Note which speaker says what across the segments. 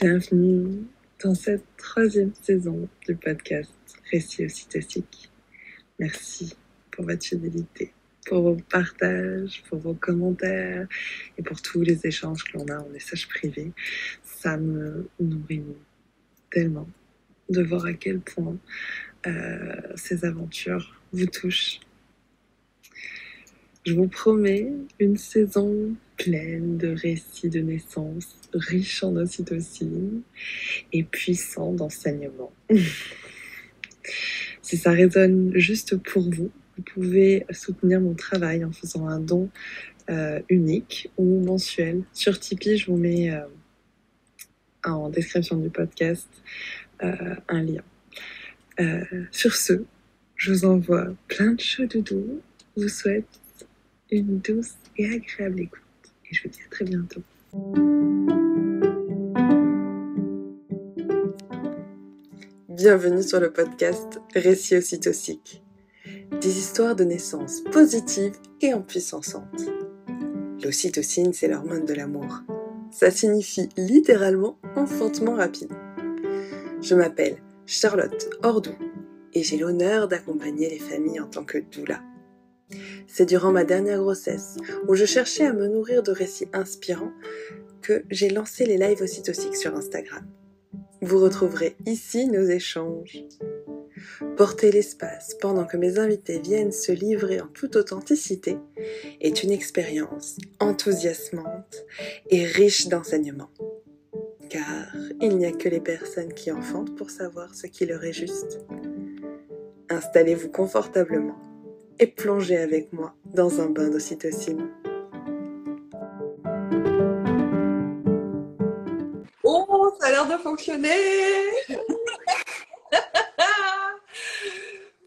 Speaker 1: Bienvenue dans cette 3e saison du podcast Récits Ocytociques. Merci pour votre fidélité, pour vos partages, pour vos commentaires et pour tous les échanges que l'on a en message privé. Ça me nourrit tellement de voir à quel point ces aventures vous touchent. Je vous promets une saison pleine de récits de naissance, riche en ocytocine et puissant d'enseignement. Si ça résonne juste pour vous, vous pouvez soutenir mon travail en faisant un don unique ou mensuel. Sur Tipeee, je vous mets en description du podcast un lien. Sur ce, je vous envoie plein de chaud doudou. Je vous souhaite une douce et agréable écoute. Et je vous dis à très bientôt. Bienvenue sur le podcast Récits Ocytociques. Des histoires de naissance positives et empuissantes. L'ocytocine, c'est l'hormone de l'amour. Ça signifie littéralement enfantement rapide. Je m'appelle Charlotte Ordou et j'ai l'honneur d'accompagner les familles en tant que doula. C'est durant ma dernière grossesse, où je cherchais à me nourrir de récits inspirants, que j'ai lancé les lives ocytociques sur Instagram. Vous retrouverez ici nos échanges. Porter l'espace pendant que mes invités viennent se livrer en toute authenticité est une expérience enthousiasmante et riche d'enseignements. Car il n'y a que les personnes qui enfantent pour savoir ce qui leur est juste. Installez-vous confortablement et plongez avec moi dans un bain d'ocytocine. Oh, ça a l'air de fonctionner.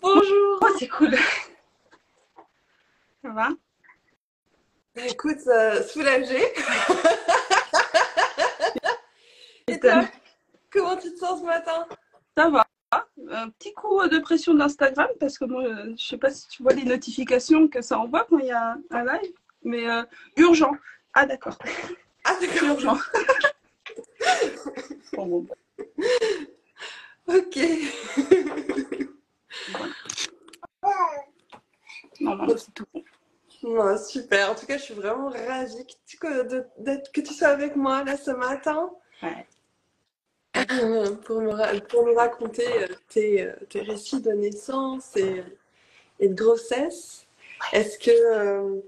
Speaker 1: Bonjour.
Speaker 2: Oh, c'est cool. Ça va?
Speaker 1: Écoute, soulagée. Et toi, comment tu te sens ce matin?
Speaker 2: Ça va. Un petit coup de pression d'Instagram parce que moi, je sais pas si tu vois les notifications que ça envoie quand il y a un live, mais urgent. Ah d'accord.
Speaker 1: Ah d'accord.
Speaker 2: Urgent. Bon.
Speaker 1: Ok.
Speaker 2: Non, c'est tout bon.
Speaker 1: Non, super. En tout cas, je suis vraiment ravie que tu sois avec moi là ce matin.
Speaker 2: Ouais.
Speaker 1: Pour nous raconter tes récits de naissance et de grossesse. Est-ce que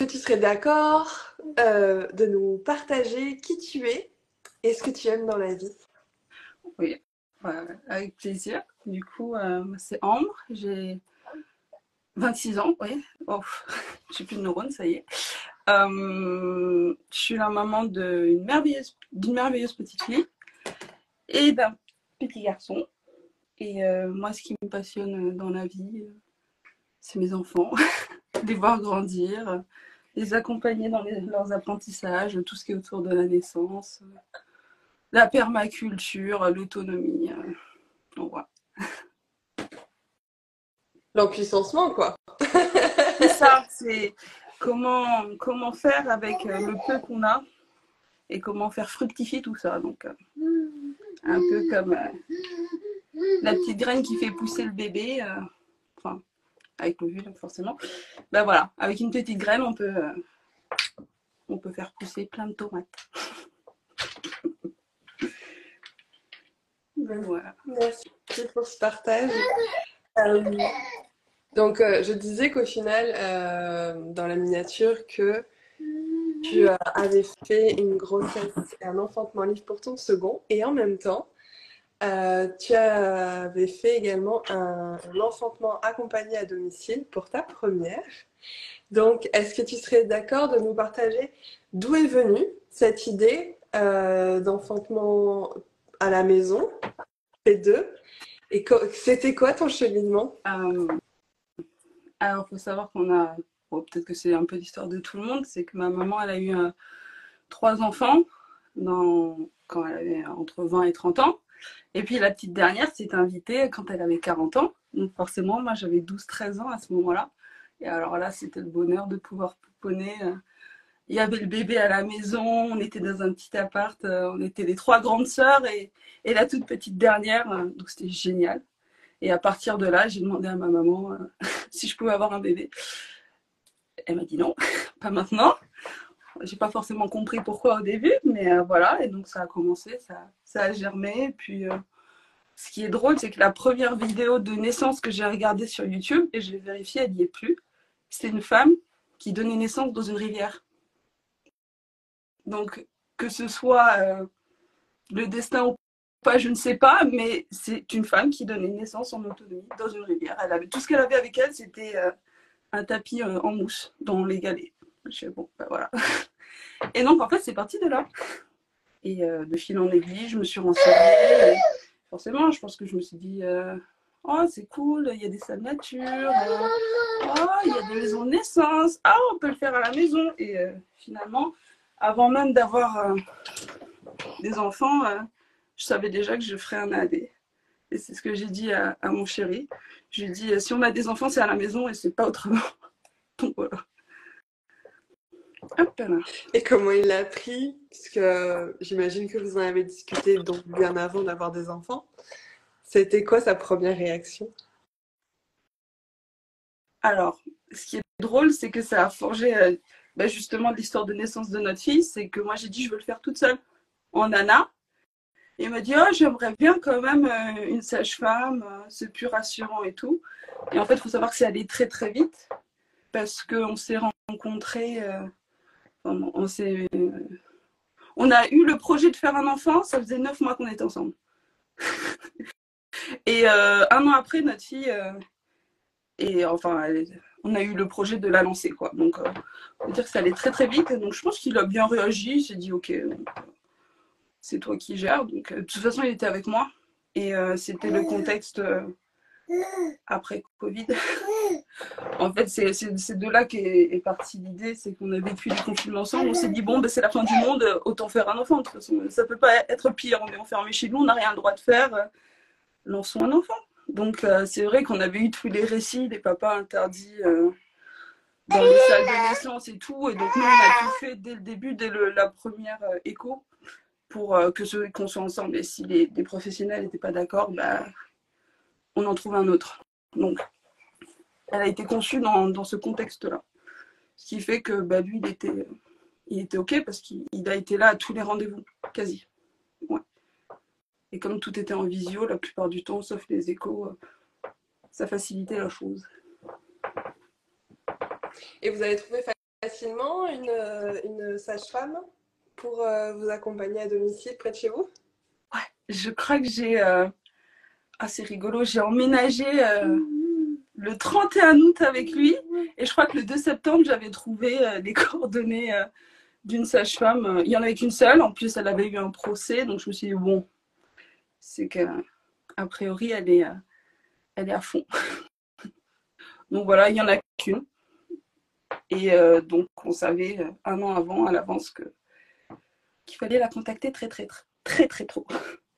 Speaker 1: tu serais d'accord de nous partager qui tu es et ce que tu aimes dans la vie?
Speaker 2: Oui, avec plaisir. Du coup, c'est Ambre, j'ai 26 ans, oui. Oh, j'ai plus de neurones, ça y est. Je suis la maman d'une merveilleuse petite fille et d'un petit garçon. Et moi, ce qui me passionne dans la vie, c'est mes enfants, les voir grandir, les accompagner dans leurs apprentissages, tout ce qui est autour de la naissance, la permaculture, l'autonomie. Donc voilà.
Speaker 1: L'empuissancement, quoi.
Speaker 2: C'est ça, c'est comment faire avec le peu qu'on a et comment faire fructifier tout ça. Donc, un peu comme la petite graine qui fait pousser le bébé, enfin, avec l'ovule forcément. Ben voilà, avec une petite graine, on peut faire pousser plein de tomates. Ben voilà.
Speaker 1: Merci pour ce partage. Donc, je disais qu'au final, dans la miniature, que tu avais fait une grossesse et un enfantement libre pour ton second, et en même temps, tu avais fait également un enfantement accompagné à domicile pour ta première. Donc, est-ce que tu serais d'accord de nous partager d'où est venue cette idée d'enfantement à la maison, les deux, et c'était quoi ton cheminement?
Speaker 2: Alors, il faut savoir qu'on a, bon, peut-être que c'est un peu l'histoire de tout le monde, c'est que ma maman, elle a eu 3 enfants quand elle avait entre 20 et 30 ans. Et puis la petite dernière s'est invitée quand elle avait 40 ans. Donc forcément, moi j'avais 12-13 ans à ce moment-là. Et alors là, c'était le bonheur de pouvoir pouponner Il y avait le bébé à la maison, on était dans un petit appart, on était les 3 grandes sœurs et la toute petite dernière, donc c'était génial. Et à partir de là, j'ai demandé à ma maman si je pouvais avoir un bébé. Elle m'a dit non, pas maintenant. J'ai pas forcément compris pourquoi au début, mais voilà. Et donc ça a commencé, ça a germé. Et puis ce qui est drôle, c'est que la première vidéo de naissance que j'ai regardée sur YouTube, et je l'ai vérifiée, elle n'y est plus, c'est une femme qui donnait naissance dans une rivière. Donc que ce soit le destin ou pas, je ne sais pas, mais c'est une femme qui donnait naissance en autonomie dans une rivière. Elle avait tout ce qu'elle avait avec elle, c'était un tapis en mousse dans les galets. Je fais bon, ben voilà. Et donc en fait, c'est parti de là. Et de fil en aiguille, je me suis renseignée. Et forcément, je pense que je me suis dit, oh c'est cool, il y a des salles nature, oh il y a des maisons de naissance, ah on peut le faire à la maison. Et finalement, avant même d'avoir des enfants, je savais déjà que je ferais un AD. Et c'est ce que j'ai dit à mon chéri. Je lui ai dit, si on a des enfants, c'est à la maison et c'est pas autrement. Donc voilà. Hop là.
Speaker 1: Et comment il l'a pris? Puisque j'imagine que vous en avez discuté donc bien avant d'avoir des enfants. C'était quoi sa première réaction?
Speaker 2: Alors, ce qui est drôle, c'est que ça a forgé justement l'histoire de naissance de notre fille. C'est que moi, j'ai dit, je veux le faire toute seule, en nana. Et il m'a dit, oh, j'aimerais bien quand même une sage-femme, c'est plus rassurant et tout. Et en fait, il faut savoir que c'est allé très très vite parce qu'on s'est rencontrés, on a eu le projet de faire un enfant, ça faisait 9 mois qu'on était ensemble. Et un an après, notre fille, et enfin, on a eu le projet de la lancer, quoi. Donc, on peut dire que ça allait très très vite. Donc, je pense qu'il a bien réagi. Il s'est dit, ok, c'est toi qui gères. Donc, de toute façon, il était avec moi. Et c'était le contexte après Covid. En fait, c'est de là qu'est partie l'idée. C'est qu'on a vécu les confinements ensemble. On s'est dit, bon, ben, c'est la fin du monde, autant faire un enfant. De toute façon, ça peut pas être pire. On est enfermé chez nous, on n'a rien le droit de faire. Lançons un enfant. Donc, c'est vrai qu'on avait eu tous les récits des papas interdits dans les salles de naissance et tout. Et donc, nous, on a tout fait dès le début, dès la première écho, pour qu'on soit ensemble. Et si les professionnels n'étaient pas d'accord, bah, on en trouve un autre. Donc, elle a été conçue dans ce contexte-là. Ce qui fait que bah, lui, il était OK parce qu'il a été là à tous les rendez-vous, quasi. Ouais. Et comme tout était en visio, la plupart du temps, sauf les échos, ça facilitait la chose.
Speaker 1: Et vous avez trouvé facilement une sage-femme pour vous accompagner à domicile près de chez vous?
Speaker 2: Ouais, je crois que j'ai... c'est rigolo, j'ai emménagé le 31 août avec lui et je crois que le 2 septembre, j'avais trouvé les coordonnées d'une sage-femme. Il n'y en avait qu'une seule, en plus elle avait eu un procès, donc je me suis dit, bon, c'est qu'a priori, elle est à fond. Donc voilà, il n'y en a qu'une. Et donc, on savait un an avant, à l'avance, qu'il fallait la contacter très, très, très, très, très tôt.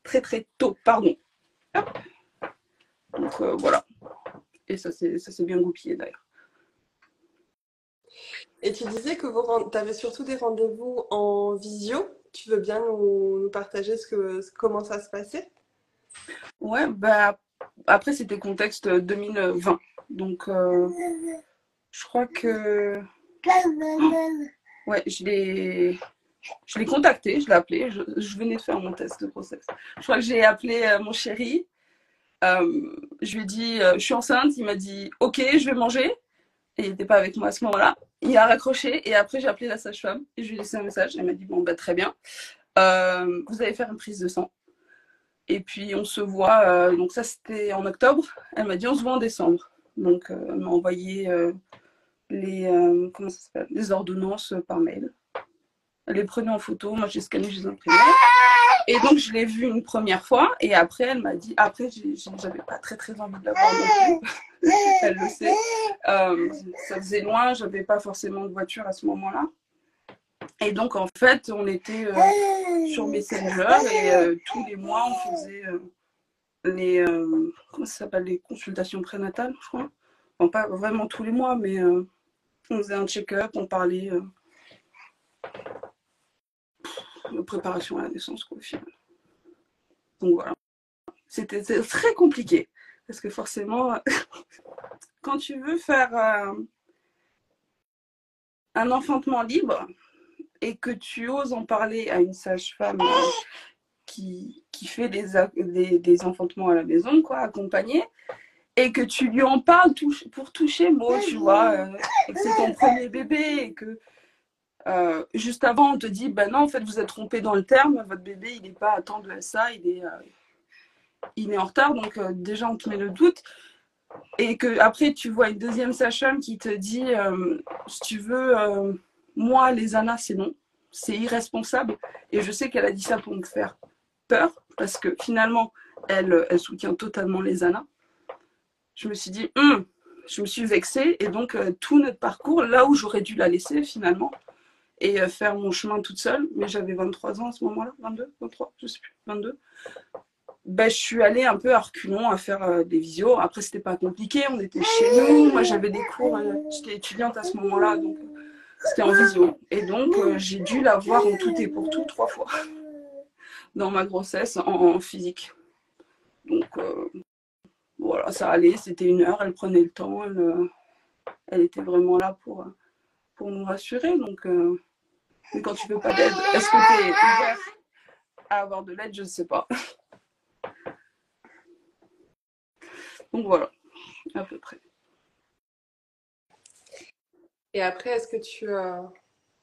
Speaker 2: Très, très tôt, pardon. Hop. Donc, voilà. Et ça s'est bien goupillé, d'ailleurs.
Speaker 1: Et tu disais que tu avais surtout des rendez-vous en visio. Tu veux bien nous partager comment ça se passait?
Speaker 2: Ouais, bah, après, c'était contexte 2020. Donc, je crois que... ouais, je l'ai contacté, je l'ai appelé. Je venais de faire mon test de grossesse. Je crois que j'ai appelé mon chéri. Je lui ai dit, je suis enceinte. Il m'a dit, ok, je vais manger. Et il n'était pas avec moi à ce moment-là. Il a raccroché et après j'ai appelé la sage-femme et je lui ai laissé un message. Elle m'a dit, bon, bah, très bien. Vous allez faire une prise de sang. Et puis on se voit, donc ça c'était en octobre. Elle m'a dit, on se voit en décembre. Donc elle m'a envoyé comment ça s'appelle, les ordonnances par mail. Elle les prenait en photo, moi j'ai scanné, je les imprimais. Et donc je l'ai vue une première fois et après elle m'a dit, après j'avais pas très très envie de la voir non plus. Elle le sait. Ça faisait loin, j'avais pas forcément de voiture à ce moment-là. Et donc en fait on était sur Messenger et tous les mois on faisait comment ça s'appelle, les consultations prénatales, je crois. Enfin, pas vraiment tous les mois, mais on faisait un check-up, on parlait préparation à la naissance, quoi, au final. Donc voilà. C'était très compliqué. Parce que forcément, quand tu veux faire un enfantement libre et que tu oses en parler à une sage-femme qui fait des enfantements à la maison, quoi, accompagnée, et que tu lui en parles pour toucher mot, tu vois, et que c'est ton premier bébé, et que juste avant, on te dit, ben non, en fait, vous êtes trompé dans le terme, votre bébé, il n'est pas à temps de ça, il est en retard, donc déjà, on te met le doute. Et que après tu vois une deuxième sage-femme qui te dit si tu veux, moi, les ANA, c'est non, c'est irresponsable. Et je sais qu'elle a dit ça pour me faire peur, parce que finalement, elle soutient totalement les ANA. Je me suis dit, je me suis vexée, et donc tout notre parcours, là où j'aurais dû la laisser finalement, et faire mon chemin toute seule, mais j'avais 23 ans à ce moment-là, 22, 23, je sais plus, 22. Ben, je suis allée un peu à reculons à faire des visios. Après, c'était pas compliqué, on était chez nous. Moi, j'avais des cours, j'étais étudiante à ce moment-là, donc c'était en visio. Et donc, j'ai dû la voir en tout et pour tout 3 fois dans ma grossesse en physique. Donc, voilà, ça allait, c'était 1 heure, elle prenait le temps, elle était vraiment là pour nous rassurer. Donc, mais quand tu veux pas d'aide, est-ce que tu es ouvert à avoir de l'aide? Je ne sais pas. Donc voilà, à peu près.
Speaker 1: Et après, est-ce que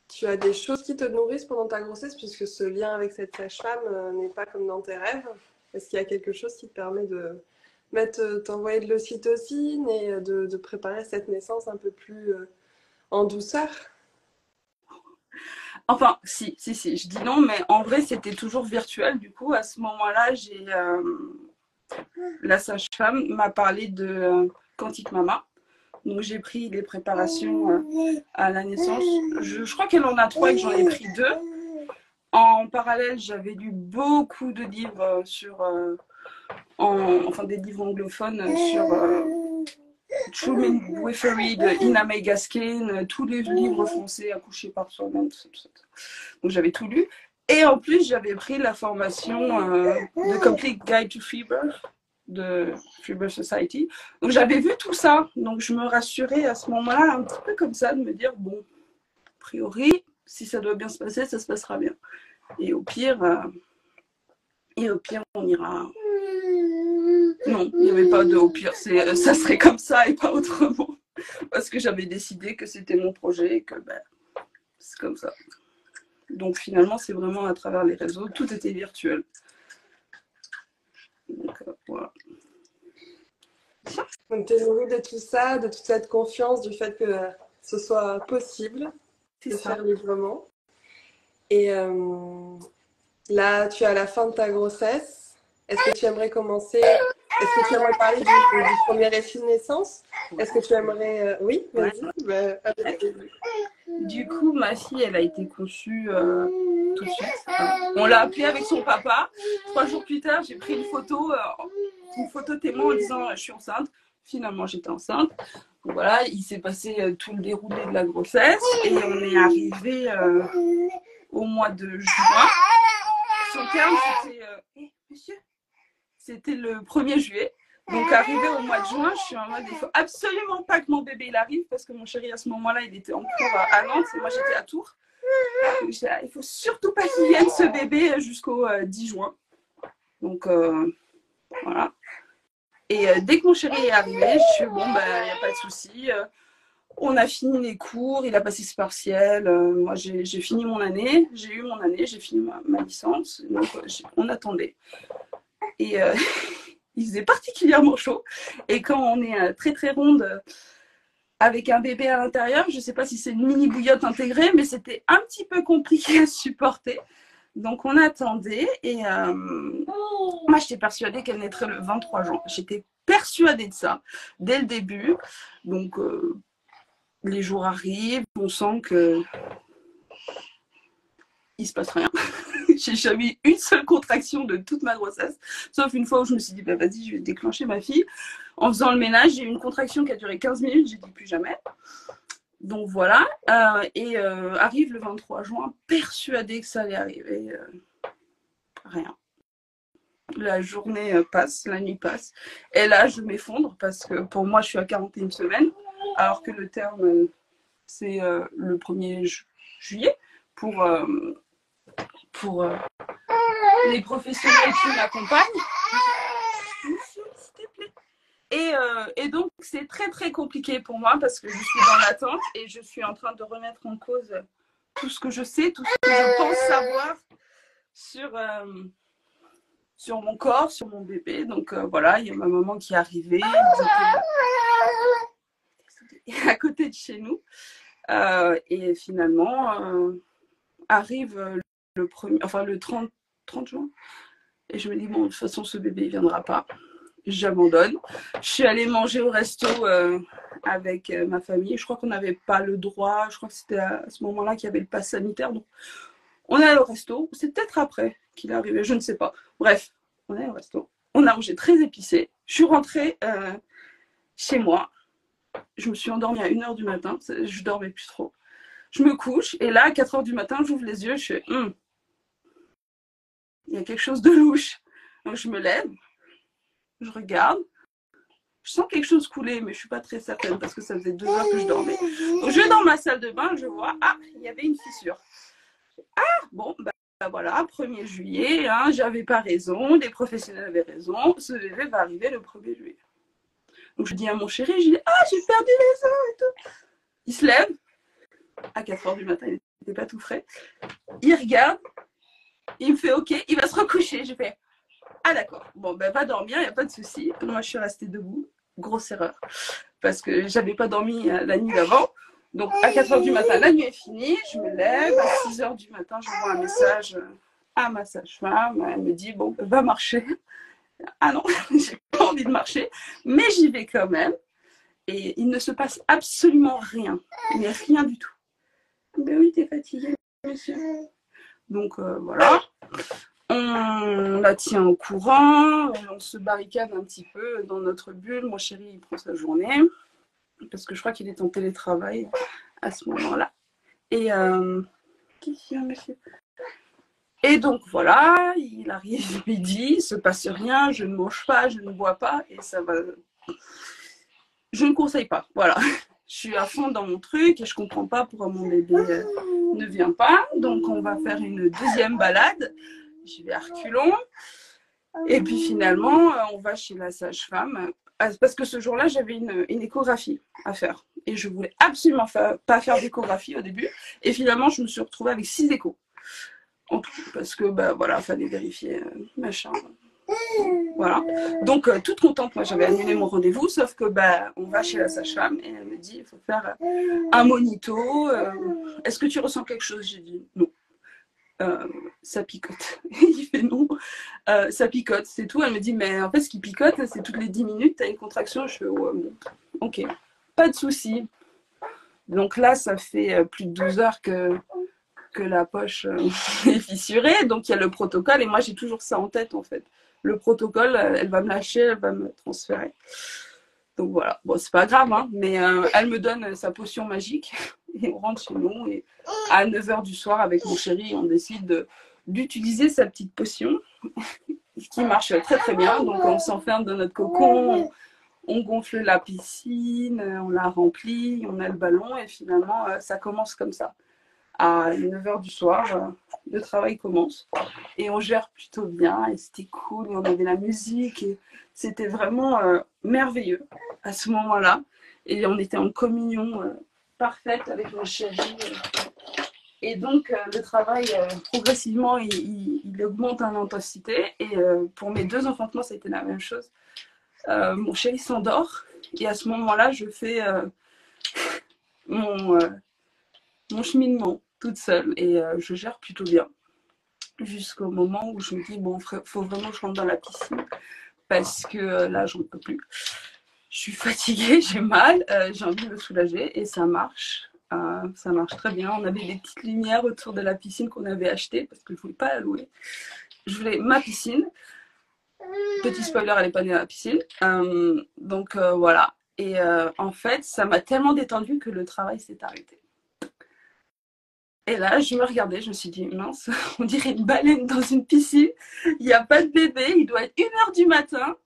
Speaker 1: tu as des choses qui te nourrissent pendant ta grossesse, puisque ce lien avec cette sage-femme n'est pas comme dans tes rêves? Est-ce qu'il y a quelque chose qui te permet de t'envoyer de l'ocytocine et de préparer cette naissance un peu plus en douceur?
Speaker 2: Enfin, si, je dis non, mais en vrai, c'était toujours virtuel. Du coup, à ce moment-là, la sage-femme m'a parlé de Quantique Mama. Donc, j'ai pris les préparations à la naissance. Je crois qu'elle en a 3 et que j'en ai pris 2. En parallèle, j'avais lu beaucoup de livres enfin des livres anglophones sur True Midwifery de Ina May Gaskin, tous les livres français, Accoucher par soi-même, tout ça. Donc j'avais tout lu. Et en plus, j'avais pris la formation de Complete Guide to Free Birth de Free Birth Society. Donc j'avais vu tout ça. Donc je me rassurais à ce moment-là, un petit peu comme ça, de me dire, bon, a priori, si ça doit bien se passer, ça se passera bien. Et au pire, on ira. Non, il n'y avait pas de au pire, ça serait comme ça et pas autrement. Parce que j'avais décidé que c'était mon projet et que c'est comme ça. Donc finalement, c'est vraiment à travers les réseaux, tout était virtuel. Donc voilà.
Speaker 1: Donc tu es nourrie de tout ça, de toute cette confiance, du fait que ce soit possible de faire librement. Et là, tu es à la fin de ta grossesse. Est-ce que tu aimerais commencer? Est-ce que tu aimerais parler du premier récit de naissance? Est-ce que tu aimerais... Oui, vas-y.
Speaker 2: Du coup, ma fille, elle a été conçue tout de suite. On l'a appelée avec son papa. 3 jours plus tard, j'ai pris une photo témoin en disant je suis enceinte. Finalement, j'étais enceinte. Donc voilà, il s'est passé tout le déroulé de la grossesse et on est arrivé au mois de juin. Son terme, c'était le 1er juillet. Donc, arrivé au mois de juin, je suis en mode, il faut absolument pas que mon bébé il arrive parce que mon chéri, à ce moment-là, il était en cours à Nantes et moi, j'étais à Tours. Donc, il faut surtout pas qu'il vienne ce bébé jusqu'au 10 juin. Donc, voilà. Et dès que mon chéri est arrivé, je suis bon, il n'y a pas de souci. On a fini les cours, il a passé ses partiels. Moi, j'ai fini mon année, j'ai eu mon année, j'ai fini ma licence. Donc, on attendait. Et il faisait particulièrement chaud. Et quand on est très très ronde avec un bébé à l'intérieur, je ne sais pas si c'est une mini bouillotte intégrée, mais c'était un petit peu compliqué à supporter. Donc on attendait et moi j'étais persuadée qu'elle naîtrait le 23 juin. J'étais persuadée de ça dès le début. Donc les jours arrivent, on sent que il se passe rien. J'ai jamais eu une seule contraction de toute ma grossesse, sauf une fois où je me suis dit vas-y, je vais déclencher ma fille. En faisant le ménage, j'ai eu une contraction qui a duré 15 minutes, j'ai dit plus jamais. Donc voilà, arrive le 23 juin, persuadée que ça allait arriver, rien. La journée passe, la nuit passe, et là je m'effondre parce que pour moi je suis à 41 semaines, alors que le terme c'est le 1er juillet pour les professionnels qui m'accompagnent. S'il te plaît. Et donc, c'est très très compliqué pour moi parce que je suis dans l'attente et je suis en train de remettre en cause tout ce que je sais, tout ce que je pense savoir sur mon corps, sur mon bébé. Donc voilà, il y a ma maman qui est arrivée, à côté de chez nous. Et finalement, arrive le 30 juin. Et je me dis, bon, de toute façon, ce bébé ne viendra pas. J'abandonne. Je suis allée manger au resto avec ma famille. Je crois qu'on n'avait pas le droit. Je crois que c'était à ce moment-là qu'il y avait le pass sanitaire. Donc, on est allé au resto. C'est peut-être après qu'il est arrivé. Je ne sais pas. Bref, on est allé au resto. On a mangé très épicé. Je suis rentrée chez moi. Je me suis endormie à 1h du matin. Je dormais plus trop. Je me couche. Et là, à 4h du matin, j'ouvre les yeux. Je fais, il y a quelque chose de louche. Donc, je me lève. Je regarde, je sens quelque chose couler, mais je ne suis pas très certaine parce que ça faisait 2 heures que je dormais. Donc je vais dans ma salle de bain, je vois, il y avait une fissure. Bon, voilà, 1er juillet, hein, j'avais pas raison, les professionnels avaient raison, ce bébé va arriver le 1er juillet. Donc je dis à mon chéri, je dis, j'ai perdu les os et tout. Il se lève, à 4h du matin, il n'était pas tout frais. Il regarde, il me fait OK, il va se recoucher. Je fais, d'accord, bon, va dormir, il n'y a pas de souci. Moi, je suis restée debout. Grosse erreur. Parce que j'avais pas dormi la nuit d'avant. Donc, à 4h du matin, la nuit est finie. Je me lève. À 6h du matin, j'envoie un message à ma sage-femme. Elle me dit, bon, va marcher. Ah non, j'ai pas envie de marcher. Mais j'y vais quand même. Et il ne se passe absolument rien. Mais rien du tout. Ben oui, t'es fatiguée, monsieur. Donc, voilà. On la tient au courant, on se barricade un petit peu dans notre bulle. Mon chéri, il prend sa journée, parce que je crois qu'il est en télétravail à ce moment-là. Et qu'est-ce qu'il y a, monsieur ? Et donc voilà, il arrive midi, il ne se passe rien, je ne mange pas, je ne bois pas, et ça va. Je ne conseille pas, voilà. Je suis à fond dans mon truc et je ne comprends pas pourquoi mon bébé ne vient pas. Donc on va faire une deuxième balade. J'y vais à reculons. Et puis finalement, on va chez la sage-femme. Parce que ce jour-là, j'avais une échographie à faire. Et je voulais absolument pas faire d'échographie au début. Et finalement, je me suis retrouvée avec 6 échos. En tout, parce que, voilà, fallait vérifier, machin. Voilà. Donc, toute contente, moi, j'avais annulé mon rendez-vous. Sauf que, on va chez la sage-femme. Et elle me dit, il faut faire un monito. Est-ce que tu ressens quelque chose? J'ai dit, non. Ça picote. Il fait non, ça picote, c'est tout. Elle me dit, mais en fait, ce qui picote, c'est toutes les 10 minutes, tu as une contraction. Je fais, ouais, bon, ok, pas de souci. Donc là, ça fait plus de 12 heures que la poche est fissurée. Donc il y a le protocole, et moi, j'ai toujours ça en tête, en fait. Le protocole, elle va me lâcher, elle va me transférer. Donc voilà, bon, c'est pas grave, hein, mais elle me donne sa potion magique. Et on rentre chez nous et à 9h du soir avec mon chéri, on décide d'utiliser sa petite potion qui marche très très bien. Donc on s'enferme dans notre cocon, on gonfle la piscine, on la remplit, on a le ballon et finalement ça commence comme ça. À 9h du soir, le travail commence et on gère plutôt bien et c'était cool et on avait la musique et c'était vraiment merveilleux à ce moment-là et on était en communion parfaite avec mon chéri. Et donc, le travail, progressivement, il augmente en intensité. Et pour mes 2 enfantements, ça a été la même chose. Mon chéri s'endort. Et à ce moment-là, je fais mon cheminement toute seule. Et je gère plutôt bien. Jusqu'au moment où je me dis, bon, faut vraiment que je rentre dans la piscine. Parce que là, j'en peux plus. Je suis fatiguée, j'ai mal, j'ai envie de me soulager et ça marche. Ça marche très bien. On avait des petites lumières autour de la piscine qu'on avait achetées parce que je ne voulais pas la louer. Je voulais ma piscine. Petit spoiler, elle n'est pas née à la piscine. Donc voilà. Et en fait, ça m'a tellement détendue que le travail s'est arrêté. Et là, je me regardais, je me suis dit, mince, on dirait une baleine dans une piscine. Il n'y a pas de bébé, il doit être 1 h du matin.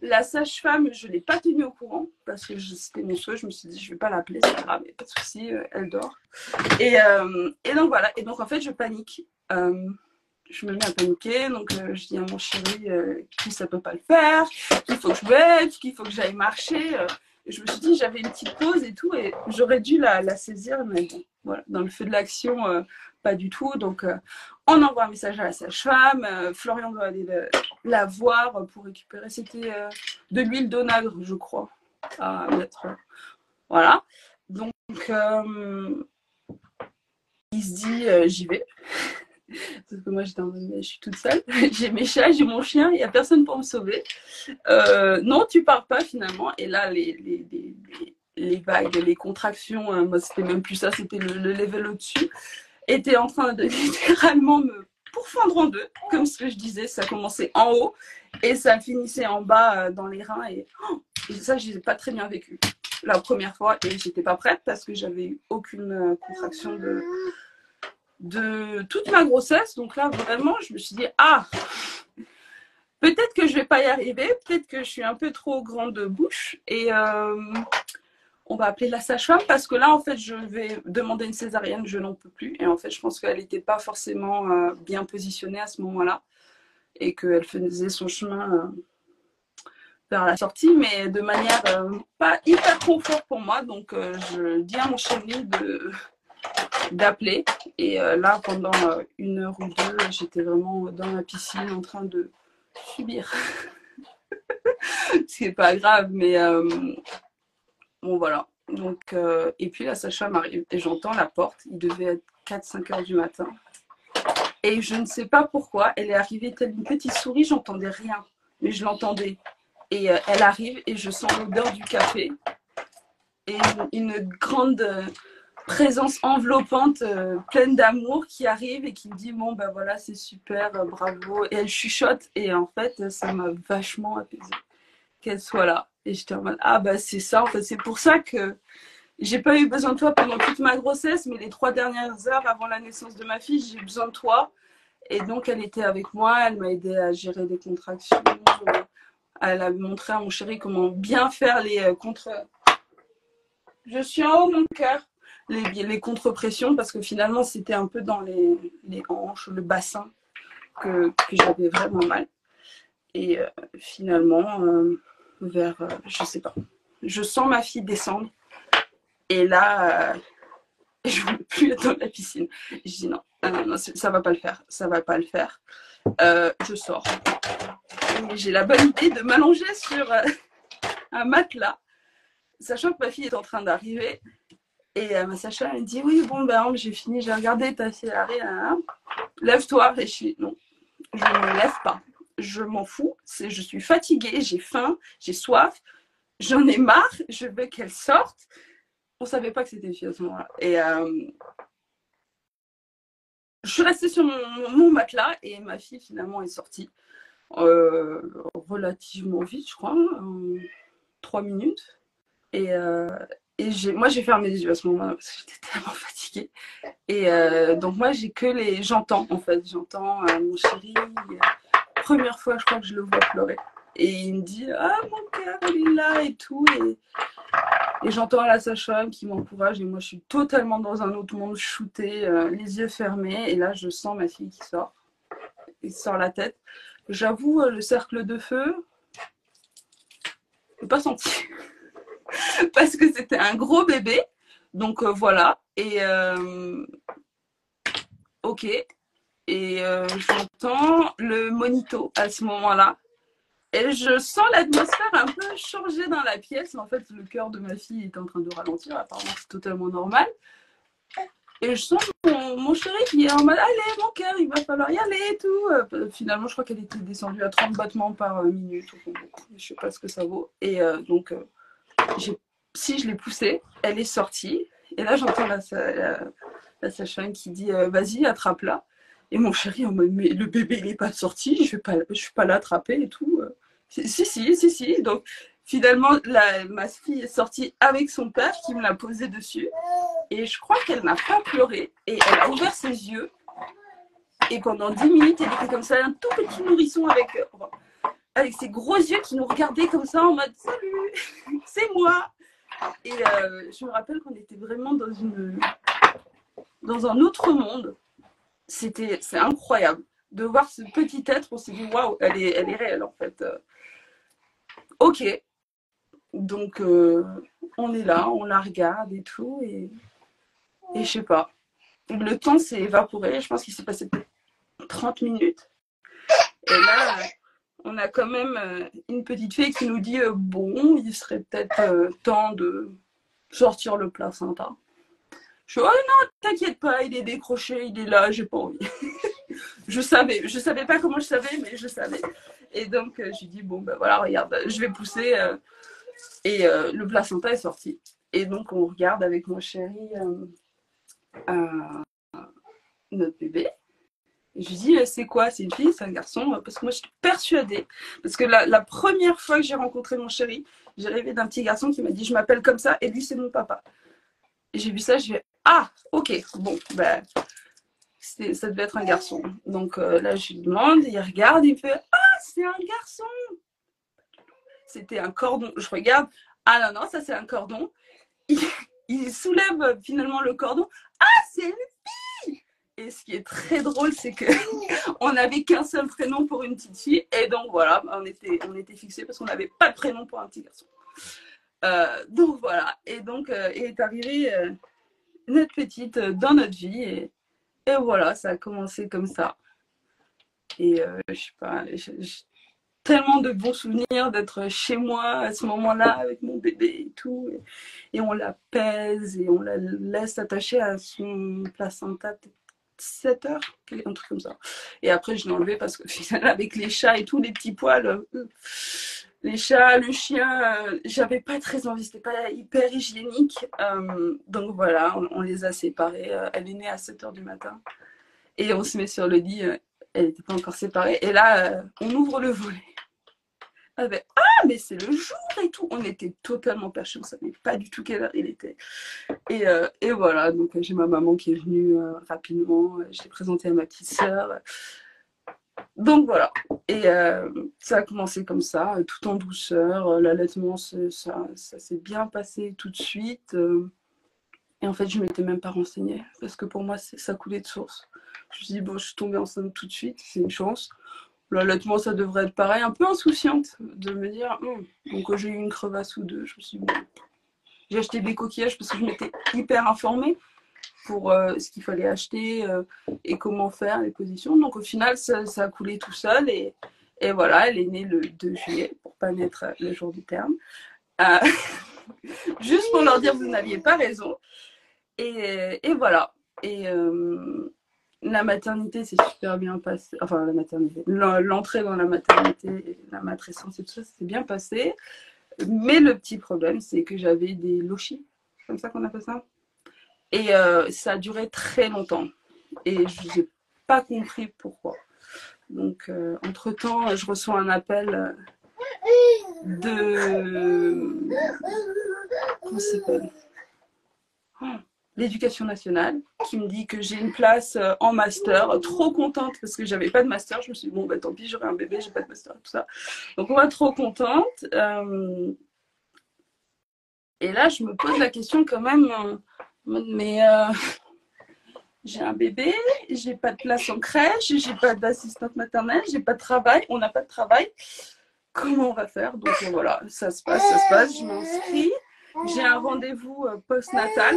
Speaker 2: La sage-femme, je ne l'ai pas tenue au courant parce que c'était mon souhait. Je me suis dit, je ne vais pas l'appeler, c'est pas grave, mais pas de souci, elle dort. Et donc voilà, et donc en fait, je panique. Je me mets à paniquer, donc je dis à mon chéri que ça peut pas le faire, qu'il faut que je m'aide, qu'il faut que j'aille marcher. Je me suis dit, j'avais une petite pause et tout, et j'aurais dû la saisir, mais bon, voilà, dans le feu de l'action, pas du tout. Donc, on envoie un message à la sage-femme. Florian doit aller la voir pour récupérer. C'était de l'huile d'onagre, je crois, à mettre. Voilà. Donc, il se dit, j'y vais. Parce que moi, j'étais en mode, je suis toute seule. J'ai mes chats, j'ai mon chien, il n'y a personne pour me sauver. Non, tu pars pas finalement. Et là, les vagues, les contractions, moi, c'était même plus ça, c'était le level au-dessus, étaient en train de littéralement me pourfendre en deux. Comme ce que je disais, ça commençait en haut et ça finissait en bas dans les reins. Et ça, je n'ai pas très bien vécu la première fois. Et j'étais pas prête parce que j'avais eu aucune contraction de toute ma grossesse. Donc là, vraiment, je me suis dit, ah, peut-être que je vais pas y arriver, peut-être que je suis un peu trop grande bouche et on va appeler la sage-femme parce que là, en fait, je vais demander une césarienne, je n'en peux plus. Et en fait, je pense qu'elle n'était pas forcément bien positionnée à ce moment-là et qu'elle faisait son chemin vers la sortie, mais de manière pas hyper confort pour moi. Donc, je dis à mon chéri d'appeler. Et là, pendant 1 h ou 2, j'étais vraiment dans la piscine en train de subir. Ce qui n'est pas grave, mais bon, voilà. Donc, et puis la sage-femme arrive et j'entends la porte. Il devait être 4-5 h du matin. Et je ne sais pas pourquoi, elle est arrivée telle une petite souris, j'entendais rien, mais je l'entendais. Et elle arrive et je sens l'odeur du café et une grande présence enveloppante, pleine d'amour qui arrive et qui me dit bon ben voilà c'est super, bravo. Et elle chuchote et en fait ça m'a vachement apaisée qu'elle soit là. Et j'étais en mode ah bah c'est ça en fait, c'est pour ça que j'ai pas eu besoin de toi pendant toute ma grossesse, mais les 3 dernières heures avant la naissance de ma fille j'ai eu besoin de toi. Et donc elle était avec moi, elle m'a aidé à gérer des contractions, elle a montré à mon chéri comment bien faire les contre. Je suis en haut mon cœur. Les contre-pressions parce que finalement c'était un peu dans les hanches, le bassin que j'avais vraiment mal. Et finalement, vers, je sais pas, je sens ma fille descendre. Et là, je ne veux plus être dans la piscine. Je dis non, non, ça va pas le faire, ça va pas le faire. Je sors. Et j'ai la bonne idée de m'allonger sur un matelas, sachant que ma fille est en train d'arriver. Et ma Sacha, elle dit oui, bon, ben j'ai fini, j'ai regardé ta fille arrive, lève-toi. Et je suis non, je ne me lève pas. Je m'en fous, je suis fatiguée, j'ai faim, j'ai soif, j'en ai marre, je veux qu'elle sorte. On savait pas que c'était une fille à ce moment-là. Et je suis restée sur mon matelas et ma fille finalement est sortie relativement vite, je crois, en 3 minutes. Et moi j'ai fermé les yeux à ce moment-là parce que j'étais tellement fatiguée. Et donc moi j'ai que j'entends en fait, j'entends mon chéri. Première fois je crois que je le vois pleurer. Et il me dit ah mon cœur il est là et tout. Et j'entends la sage-femme qui m'encourage et moi je suis totalement dans un autre monde, shootée, les yeux fermés. Et là je sens ma fille qui sort. Il sort la tête. J'avoue le cercle de feu, je l'ai pas senti. Parce que c'était un gros bébé. Donc voilà. Et ok. Et j'entends le monito à ce moment-là. Et je sens l'atmosphère un peu changer dans la pièce. Mais en fait, le cœur de ma fille est en train de ralentir. Apparemment, c'est totalement normal. Et je sens mon chéri qui est en mode allez, mon cœur, il va falloir y aller et tout. Finalement, je crois qu'elle était descendue à 30 battements par minute. Je sais pas ce que ça vaut. Et donc, si je l'ai poussée, elle est sortie. Et là, j'entends la sage-femme qui dit vas-y, attrape-la. Et mon chéri en mode mais le bébé il n'est pas sorti, je vais pas l'attraper et tout. Si. Donc Finalement, ma fille est sortie avec son père qui me l'a posé dessus. Et je crois qu'elle n'a pas pleuré. Et elle a ouvert ses yeux. Et pendant 10 minutes, elle était comme ça, un tout petit nourrisson avec ses gros yeux qui nous regardaient comme ça en mode « Salut, c'est moi !» Et je me rappelle qu'on était vraiment dans un autre monde. C'est incroyable. De voir ce petit être, on s'est dit « Waouh, elle est réelle en fait. » Ok. Donc, on est là, on la regarde et tout. Et je sais pas. Le temps s'est évaporé. Je pense qu'il s'est passé peut-être 30 minutes. Et là, on a quand même une petite fille qui nous dit bon, il serait peut-être temps de sortir le placenta. Je dis oh non, t'inquiète pas, il est décroché, il est là, j'ai pas envie. je savais pas comment je savais, mais je savais. Et donc je lui dis bon ben voilà, regarde, je vais pousser et le placenta est sorti. Et donc on regarde avec mon chéri notre bébé. Et je lui dis, c'est quoi? C'est une fille, c'est un garçon? Parce que moi, je suis persuadée. Parce que la première fois que j'ai rencontré mon chéri, j'ai rêvé d'un petit garçon qui m'a dit, je m'appelle comme ça, et lui, c'est mon papa. Et j'ai vu ça, je vais, ah, ok, bon, ben, ça devait être un garçon. Donc là, je lui demande, il regarde, il me fait, ah, c'est un garçon. C'était un cordon. Je regarde, ah non, ça, c'est un cordon. Il soulève finalement le cordon. Ah, c'est une fille! Et ce qui est très drôle, c'est qu'on n'avait qu'un seul prénom pour une petite fille. Et donc voilà, on était fixés parce qu'on n'avait pas de prénom pour un petit garçon. Donc voilà. Et donc est arrivée notre petite dans notre vie. Et voilà, ça a commencé comme ça. Et je sais pas, tellement de bons souvenirs d'être chez moi à ce moment-là avec mon bébé et tout. Et on la pèse et on la laisse attachée à son placenta 7 heures, un truc comme ça. Et après, je l'ai enlevé parce que finalement, avec les chats et tout, les petits poils, les chats, le chien, j'avais pas très envie, c'était pas hyper hygiénique. Donc voilà, on les a séparés. Elle est née à 7 heures du matin. Et on se met sur le lit, elle n'était pas encore séparée. Et là, on ouvre le volet. Avec, ah, mais c'est le jour et tout. On était totalement perchés, on ne savait pas du tout quelle heure il était. Et voilà, donc j'ai ma maman qui est venue rapidement. Je l'ai présentée à ma petite sœur. Donc voilà. Et ça a commencé comme ça, tout en douceur. L'allaitement, ça s'est bien passé tout de suite. Et en fait, je ne m'étais même pas renseignée. Parce que pour moi, ça coulait de source. Je me suis dit, bon, je suis tombée enceinte tout de suite, c'est une chance. L'allaitement, ça devrait être pareil, un peu insouciante de me dire, donc j'ai eu une crevasse ou deux. Je me suis dit, bon. J'ai acheté des coquillages parce que je m'étais hyper informée pour ce qu'il fallait acheter et comment faire, les positions. Donc au final, ça a coulé tout seul et voilà, elle est née le 2 juillet, pour pas naître le jour du terme. Juste pour leur dire, vous n'aviez pas raison. Et voilà. Et la maternité s'est super bien passée. Enfin, la maternité. L'entrée dans la maternité, la matrescence et tout ça, s'est bien passé. Mais le petit problème, c'est que j'avais des lochis, comme ça qu'on appelle ça. Et ça a duré très longtemps. Et je n'ai pas compris pourquoi. Donc, entre-temps, je reçois un appel de... Comment ça s'appelle ? L'éducation nationale qui me dit que j'ai une place en master, trop contente parce que j'avais pas de master. Je me suis dit bon bah tant pis, j'aurai un bébé, j'ai pas de master, tout ça. Donc on va trop contente. Et là je me pose la question quand même, mais j'ai un bébé, j'ai pas de place en crèche, j'ai pas d'assistante maternelle, j'ai pas de travail, on n'a pas de travail. Comment on va faire? Donc voilà, ça se passe, je m'inscris. J'ai un rendez-vous post-natal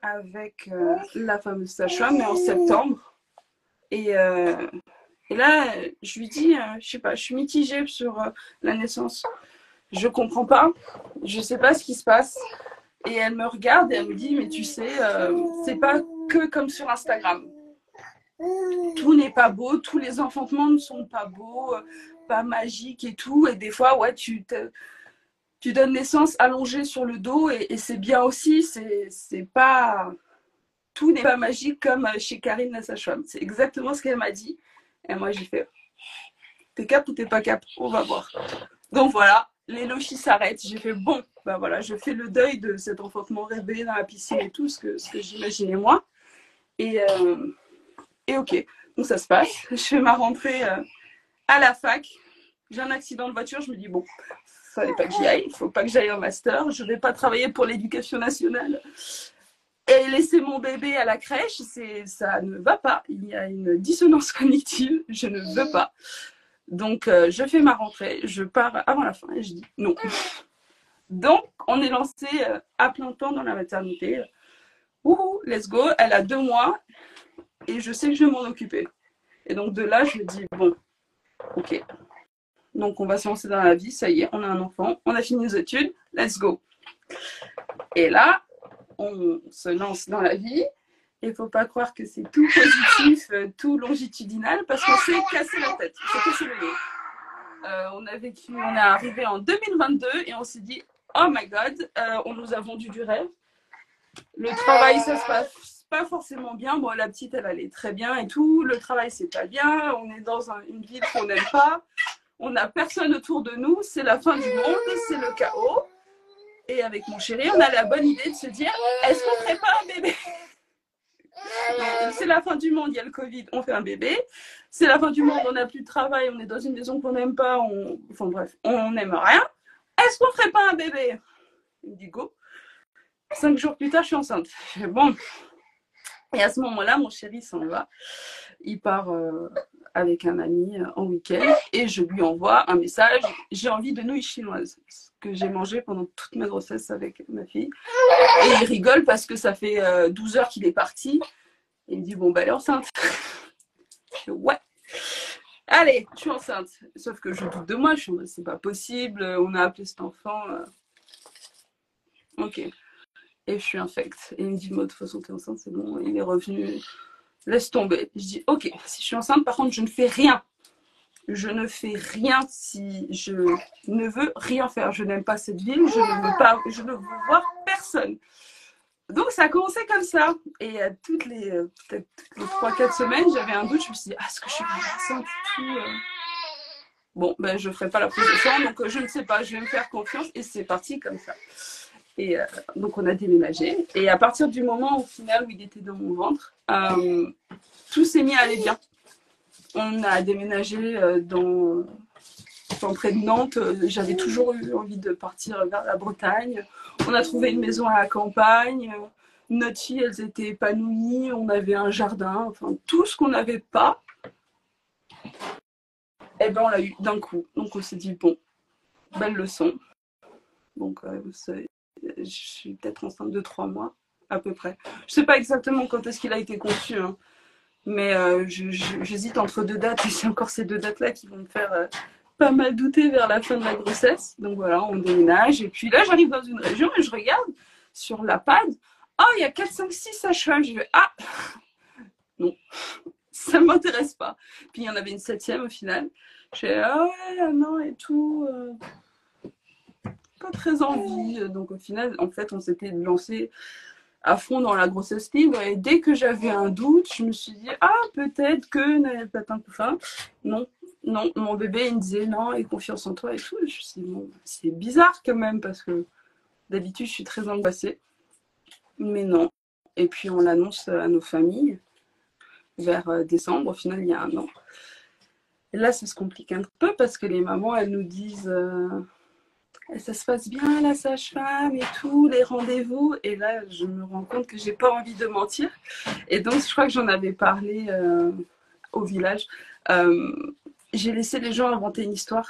Speaker 2: avec la fameuse sage-femme, mais en septembre. Et là, je lui dis, je sais pas, je suis mitigée sur la naissance. Je comprends pas, je sais pas ce qui se passe. Et elle me regarde et elle me dit, mais tu sais, c'est pas que comme sur Instagram. Tout n'est pas beau, tous les enfantements ne sont pas beaux, pas magiques et tout. Et des fois, ouais, tu donnes naissance allongée sur le dos et c'est bien aussi. C'est pas... Tout n'est pas magique comme chez Karine la sage-femme. C'est exactement ce qu'elle m'a dit. Et moi, j'ai fait, t'es cap ou t'es pas cap? On va voir. Donc voilà. les lochis s'arrêtent. J'ai fait bon, ben voilà, je fais le deuil de cet enfantement rêvé dans la piscine et tout, ce que j'imaginais moi. Et ok, donc ça se passe. Je fais ma rentrée à la fac. J'ai un accident de voiture, je me dis bon, fallait pas que j'y aille, il faut pas que j'aille en master, je vais pas travailler pour l'éducation nationale. Et laisser mon bébé à la crèche, ça ne va pas. Il y a une dissonance cognitive, je ne veux pas. Donc, je fais ma rentrée, je pars avant la fin et je dis non. Donc, on est lancé à plein temps dans la maternité. Wouhou, let's go. Elle a 2 mois et je sais que je vais m'en occuper. Et donc, de là, je me dis bon, ok. Donc, on va se lancer dans la vie. Ça y est, on a un enfant, on a fini nos études, let's go. Et là, on se lance dans la vie. Il ne faut pas croire que c'est tout positif, tout longitudinal, parce qu'on s'est cassé la tête, on s'est cassé le nez. On est arrivé en 2022 et on s'est dit, oh my god, on nous a vendu du rêve. Le travail, ça se passe pas forcément bien. Bon, la petite, elle allait très bien et tout. Le travail, c'est pas bien. On est dans une ville qu'on n'aime pas. On n'a personne autour de nous. C'est la fin du monde, c'est le chaos. Et avec mon chéri, on a la bonne idée de se dire, est-ce qu'on ferait pas un bébé ? C'est la fin du monde, il y a le Covid, on fait un bébé. C'est la fin du monde, on n'a plus de travail, on est dans une maison qu'on n'aime pas, enfin bref, on n'aime rien. Est-ce qu'on ferait pas un bébé ? Il me dit go. 5 jours plus tard, je suis enceinte. Bon. Et à ce moment-là, mon chéri s'en va. Il part avec un ami en week-end et je lui envoie un message. J'ai envie de nouilles chinoises, ce que j'ai mangé pendant toute ma grossesse avec ma fille. Et il rigole parce que ça fait 12 heures qu'il est parti. Et il me dit, bon, bah, elle est enceinte. Je dis, ouais. Allez, je suis enceinte. Sauf que je doute de moi. Je suis en mode, c'est pas possible. On a appelé cet enfant. Ok. Et je suis infecte. Et il me dit, de toute façon, t'es enceinte, c'est bon. Il est revenu. Laisse tomber. Je dis, ok, si je suis enceinte, par contre, je ne fais rien. Je ne fais rien si je ne veux rien faire. Je n'aime pas cette ville. Je ne veux voir personne. Donc, ça a commencé comme ça. Et toutes les 3-4 semaines, j'avais un doute. Je me suis dit, est-ce que je suis vraiment enceinte et tout Bon, ben, je ne ferai pas la prise de sang. Donc, je ne sais pas. Je vais me faire confiance. Et c'est parti comme ça. Et donc, on a déménagé. Et à partir du moment, au final, où il était dans mon ventre, tout s'est mis à aller bien. On a déménagé près de Nantes. J'avais toujours eu envie de partir vers la Bretagne. On a trouvé une maison à la campagne. Notre fille, elles étaient épanouies. On avait un jardin. Enfin, tout ce qu'on n'avait pas, eh ben, on l'a eu d'un coup. Donc, on s'est dit, bon, belle leçon. Donc, je suis peut-être enceinte de 3 mois, à peu près. Je ne sais pas exactement quand est-ce qu'il a été conçu, hein. Mais j'hésite entre 2 dates. Et c'est encore ces 2 dates-là qui vont me faire pas mal douter vers la fin de la grossesse. Donc voilà, on déménage. Et puis là, j'arrive dans une région et je regarde sur la PAD. Oh, il y a 4, 5, 6 sages-femmes. Je vais, ah, non, ça ne m'intéresse pas. Puis il y en avait une 7e au final. Je fais, ah ouais, non, et tout. Pas très envie. Donc au final, en fait, on s'était lancé à fond dans la grossesse libre. Et dès que j'avais un doute, je me suis dit, ah, peut-être que, enfin, non. Non, mon bébé, il me disait non, et confiance en toi et tout. Je me suis dit, bon, c'est bizarre quand même, parce que d'habitude, je suis très angoissée. Mais non. Et puis, on l'annonce à nos familles vers décembre, au final, il y a 1 an. Et là, ça se complique un peu parce que les mamans, elles nous disent ça se passe bien, la sage-femme et tout, les rendez-vous. Et là, je me rends compte que j'ai pas envie de mentir. Et donc, je crois que j'en avais parlé au village. J'ai laissé les gens inventer une histoire.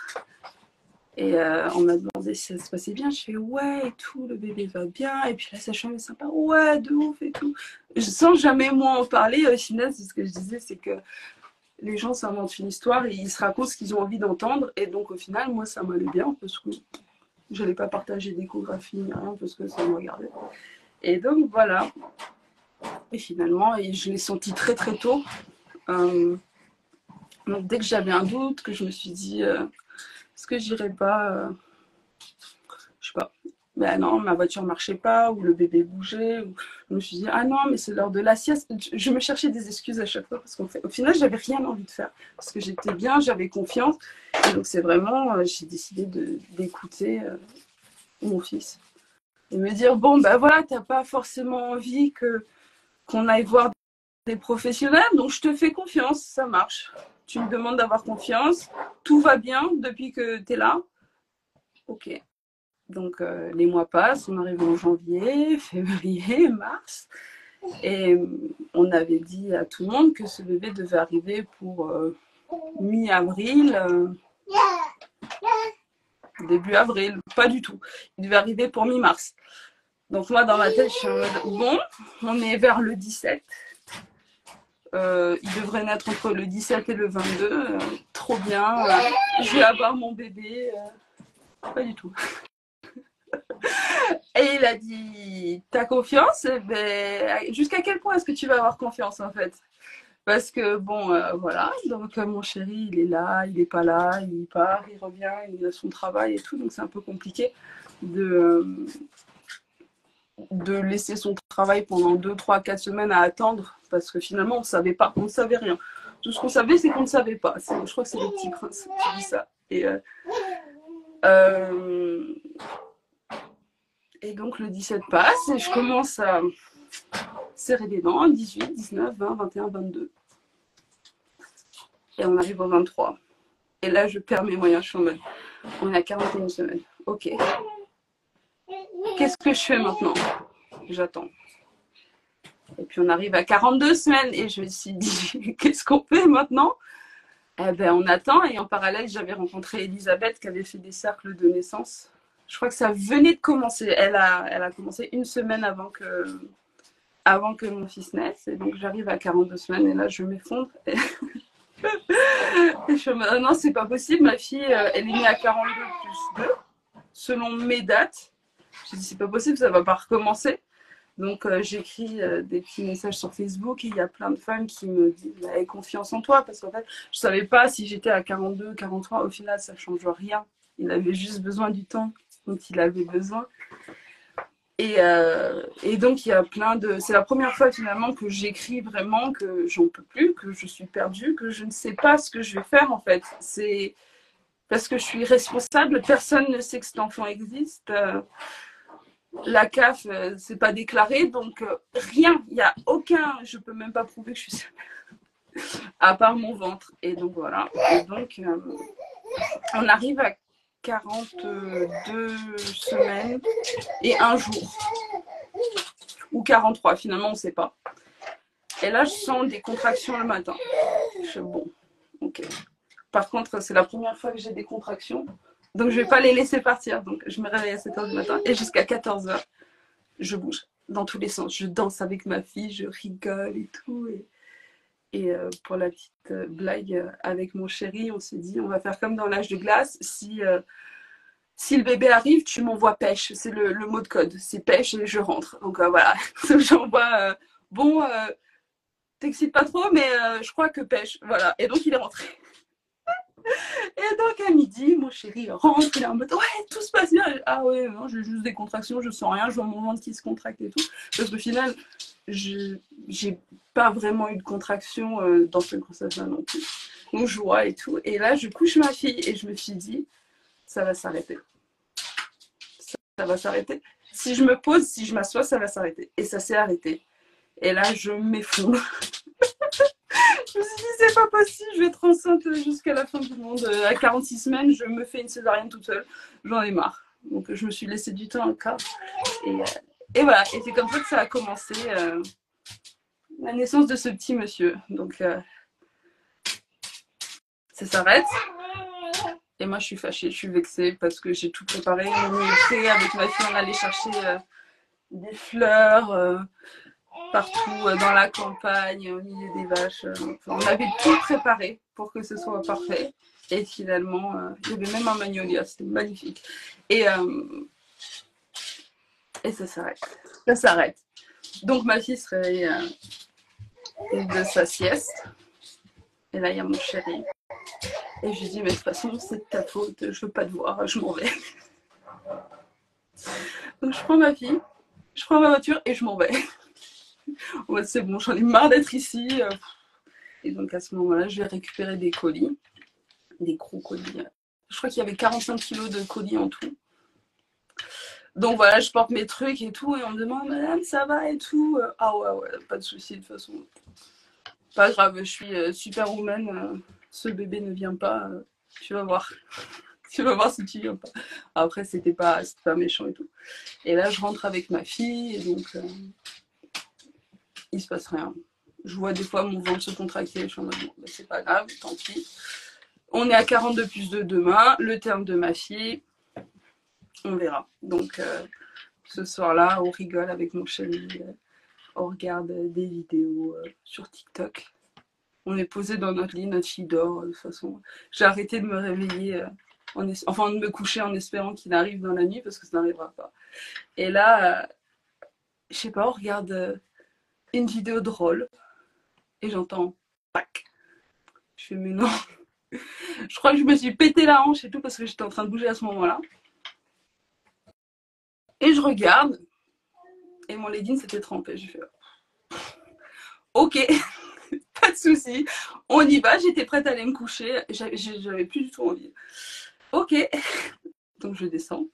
Speaker 2: Et on m'a demandé si ça se passait bien. Je fais ouais et tout, le bébé va bien. Et puis la sage-femme est sympa, ouais, de ouf et tout. Sans jamais moi en parler, au final, c'est ce que je disais, c'est que les gens s'inventent une histoire et ils se racontent ce qu'ils ont envie d'entendre. Et donc au final, moi, ça m'allait bien parce que je n'allais pas partager d'échographie ni rien parce que ça me regardait. Et donc voilà. Et finalement, je l'ai senti très très tôt. Donc dès que j'avais un doute, que je me suis dit est-ce que j'irais pas je sais pas, Ben non, ma voiture marchait pas, ou le bébé bougeait. Ou... Je me suis dit, ah non, mais c'est l'heure de la sieste. Je me cherchais des excuses à chaque fois, parce qu'au final, j'avais rien envie de faire. Parce que j'étais bien, j'avais confiance. Et donc, c'est vraiment, j'ai décidé d'écouter mon fils. Et me dire, bon, ben voilà, t'as pas forcément envie qu'on aille voir des professionnels, donc je te fais confiance, ça marche. Tu me demandes d'avoir confiance, tout va bien depuis que tu es là. Ok. Donc les mois passent, on arrive en janvier, février, mars. Et on avait dit à tout le monde que ce bébé devait arriver pour mi-avril, début avril, pas du tout. Il devait arriver pour mi-mars. Donc moi, dans ma tête, je suis en mode, bon, on est vers le 17. Il devrait naître entre le 17 et le 22. Trop bien. Je vais avoir mon bébé. Pas du tout. Et il a dit, t'as confiance? Ben, jusqu'à quel point est-ce que tu vas avoir confiance en fait? Parce que bon, voilà, donc mon chéri, il est là, il n'est pas là, il part, il revient, il a son travail et tout, donc c'est un peu compliqué de laisser son travail pendant 2, 3, 4 semaines à attendre, parce que finalement, on ne savait pas, on ne savait rien. Tout ce qu'on savait, c'est qu'on ne savait pas. Je crois que c'est le petit prince qui dit ça. Et donc, le 17 passe, et je commence à serrer les dents, 18, 19, 20, 21, 22. Et on arrive au 23. Et là, je perds mes moyens, je suis en mode, on est à 41 semaines. Ok. Qu'est-ce que je fais maintenant? J'attends. Et puis on arrive à 42 semaines et je me suis dit, qu'est-ce qu'on fait maintenant? Eh ben, on attend. Et en parallèle, j'avais rencontré Elisabeth qui avait fait des cercles de naissance. Je crois que ça venait de commencer. Elle a commencé une semaine avant que mon fils naisse. Et donc j'arrive à 42 semaines et là je m'effondre. Et je me dis, oh non, c'est pas possible. Ma fille, elle est née à 42 plus 2, selon mes dates. J'ai dit, c'est pas possible, ça va pas recommencer. Donc j'écris des petits messages sur Facebook et il y a plein de femmes qui me disent aie confiance en toi, parce qu'en fait je savais pas si j'étais à 42, 43, au final ça change rien. Il avait juste besoin du temps dont il avait besoin. Et donc il y a plein de... C'est la première fois finalement que j'écris vraiment que j'en peux plus, que je suis perdue, que je ne sais pas ce que je vais faire en fait. C'est parce que je suis responsable, personne ne sait que cet enfant existe. La CAF, c'est pas déclaré, donc rien, il n'y a aucun, je peux même pas prouver que je suis à part mon ventre. Et donc voilà. Et donc on arrive à 42 semaines et un jour. Ou 43, finalement on ne sait pas. Et là je sens des contractions le matin. Je suis bon, ok. Par contre, c'est la première fois que j'ai des contractions. Donc je ne vais pas les laisser partir. Donc je me réveille à 7h du matin et jusqu'à 14h. Je bouge dans tous les sens. Je danse avec ma fille, je rigole et tout. Et pour la petite blague, avec mon chéri, on s'est dit, on va faire comme dans l'âge de glace. Si le bébé arrive, tu m'envoies pêche. C'est le mot de code. C'est pêche et je rentre. Donc voilà. J'envoie, bon, t'excites pas trop, mais je crois que pêche. Voilà. Et donc il est rentré. Et donc à midi, mon chéri rentre, il est en mode ouais, tout se passe bien. Ah ouais, non, j'ai juste des contractions, je sens rien, je vois mon ventre qui se contracte et tout. Parce qu'au final, j'ai pas vraiment eu de contraction dans cette grossesse-là non plus. Donc je vois et tout. Et là, je couche ma fille et je me suis dit, ça va s'arrêter. Ça va s'arrêter. Si je me pose, si je m'assois, ça va s'arrêter. Et ça s'est arrêté. Et là, je m'effondre. Je me suis dit, c'est pas possible, je vais être enceinte jusqu'à la fin du monde. À 46 semaines, je me fais une césarienne toute seule. J'en ai marre. Donc, je me suis laissé du temps encore. Et voilà. Et c'est comme ça que ça a commencé la naissance de ce petit monsieur. Donc, ça s'arrête. Et moi, je suis fâchée, je suis vexée parce que j'ai tout préparé. Avec ma fille, on allait chercher des fleurs. Partout dans la campagne, au milieu des vaches. On avait tout préparé pour que ce soit parfait. Et finalement, il y avait même un magnolia, c'était magnifique. Et ça s'arrête. Ça s'arrête. Donc ma fille se réveille de sa sieste. Et là, il y a mon chéri. Et je lui dis, mais de toute façon, c'est de ta faute, je veux pas te voir, je m'en vais. Donc je prends ma fille, je prends ma voiture et je m'en vais. Ouais, c'est bon, j'en ai marre d'être ici. Et donc à ce moment-là, je vais récupérer des colis, des gros colis. Je crois qu'il y avait 45 kilos de colis en tout. Donc voilà, je porte mes trucs et tout, et on me demande, madame, ça va et tout. Ah ouais, pas de souci, de toute façon. Pas grave, je suis superwoman. Ce bébé ne vient pas. Tu vas voir. Tu vas voir si tu viens pas. Après, c'était pas méchant et tout. Et là, je rentre avec ma fille, et donc il se passe rien. Je vois des fois mon ventre se contracter, je suis en mode, bon, c'est pas grave, tant pis. On est à 42 plus de demain, le terme de ma fille, on verra. Donc ce soir-là, on rigole avec mon chéri, on regarde des vidéos sur TikTok. On est posé dans notre lit, notre fille dort. De toute façon, j'ai arrêté de me réveiller, enfin de me coucher en espérant qu'il arrive dans la nuit parce que ça n'arrivera pas. Et là, je sais pas, on regarde une vidéo drôle et j'entends pac. Je fais mais non. Je crois que je me suis pété la hanche et tout parce que j'étais en train de bouger à ce moment-là. Et je regarde et mon legging s'était trempé. J'ai fait ok, pas de souci, on y va. J'étais prête à aller me coucher. J'avais plus du tout envie. Ok, donc je descends.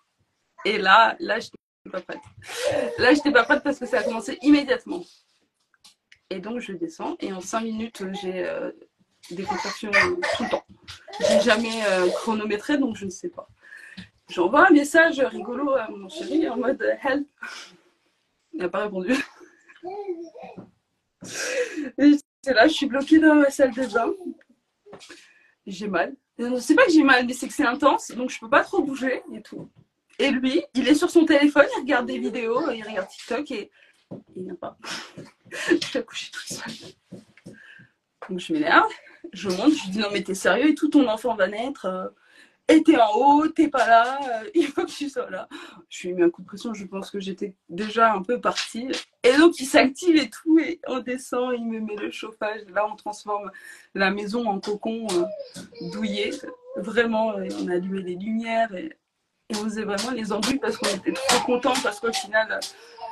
Speaker 2: Et là, j'étais pas prête. Là, j'étais pas prête parce que ça a commencé immédiatement. Et donc je descends et en 5 minutes, j'ai des contractions tout le temps. J'ai jamais chronométré, donc je ne sais pas. J'envoie un message rigolo à mon chéri en mode help. Il n'a pas répondu. Et là, je suis bloquée dans ma salle de bain. J'ai mal. C'est pas que j'ai mal, mais c'est que c'est intense, donc je peux pas trop bouger et tout. Et lui, il est sur son téléphone, il regarde des vidéos, il regarde TikTok et il vient pas. Je suis accouchée toute seule. Donc je m'énerve, je monte, je lui dis non mais t'es sérieux et tout, ton enfant va naître. Et t'es en haut, t'es pas là, il faut que tu sois là. Je lui ai mis un coup de pression, je pense que j'étais déjà un peu partie. Et donc il s'active et tout, et on descend, il me met le chauffage. Là on transforme la maison en cocon douillet. Vraiment, on a allumé les lumières et on faisait vraiment les embrouilles parce qu'on était trop contents, parce qu'au final,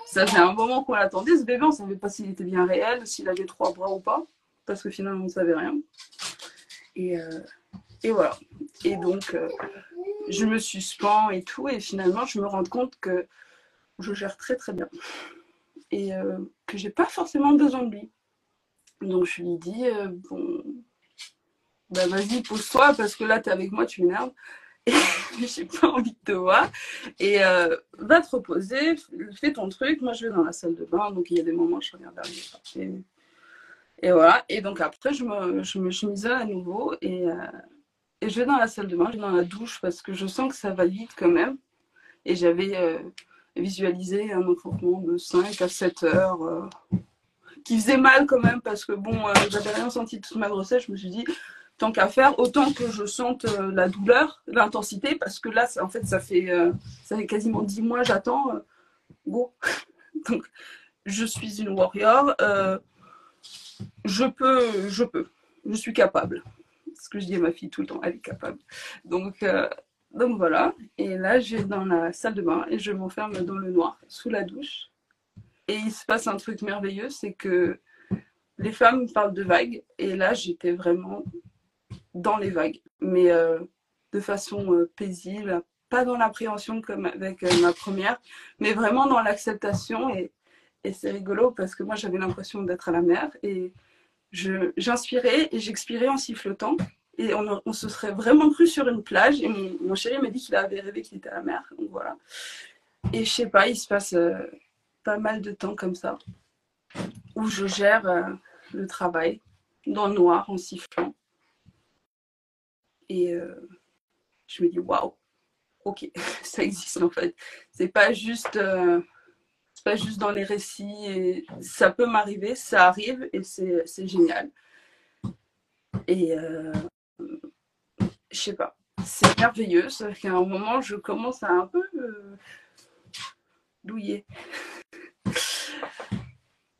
Speaker 2: ça faisait un moment qu'on l'attendait, ce bébé, on savait pas s'il était bien réel, s'il avait 3 bras ou pas, parce que finalement on ne savait rien. Et voilà. Et donc, je me suspends et tout, et finalement, je me rends compte que je gère très très bien et que j'ai pas forcément besoin de lui. Donc, je lui dis bon, bah vas-y, pose-toi parce que là, t'es avec moi, tu m'énerves. Et j'ai pas envie de te voir. Et va te reposer, fais ton truc. Moi, je vais dans la salle de bain. Donc, il y a des moments où je regarde vers lui. Et voilà. Et donc, après, je m'isole à nouveau. Et je vais dans la salle de bain, je vais dans la douche parce que je sens que ça va vite quand même. Et j'avais visualisé un enfantement de 5 à 7 heures qui faisait mal quand même parce que bon, j'avais rien senti toute ma grossesse. Je me suis dit, tant qu'à faire, autant que je sente la douleur, l'intensité, parce que là, en fait, ça fait quasiment 10 mois, j'attends. Go. Donc, je suis une warrior. Je peux. Je suis capable. C'est ce que je dis à ma fille tout le temps, elle est capable. Donc voilà. Et là, je vais dans la salle de bain et je m'enferme dans le noir, sous la douche. Et il se passe un truc merveilleux, c'est que les femmes parlent de vagues. Et là, j'étais vraiment dans les vagues, mais de façon paisible, pas dans l'appréhension comme avec ma première, mais vraiment dans l'acceptation. Et c'est rigolo parce que moi, j'avais l'impression d'être à la mer et j'inspirais et j'expirais en sifflotant. Et on se serait vraiment cru sur une plage. Et mon chéri m'a dit qu'il avait rêvé qu'il était à la mer. Donc voilà. Et je sais pas, il se passe pas mal de temps comme ça, où je gère le travail dans le noir en sifflant. Et je me dis waouh, ok, ça existe en fait. C'est pas juste dans les récits. Et ça peut m'arriver, ça arrive et c'est génial. Et je sais pas, c'est merveilleux. Sauf qu'à un moment, je commence à un peu douiller.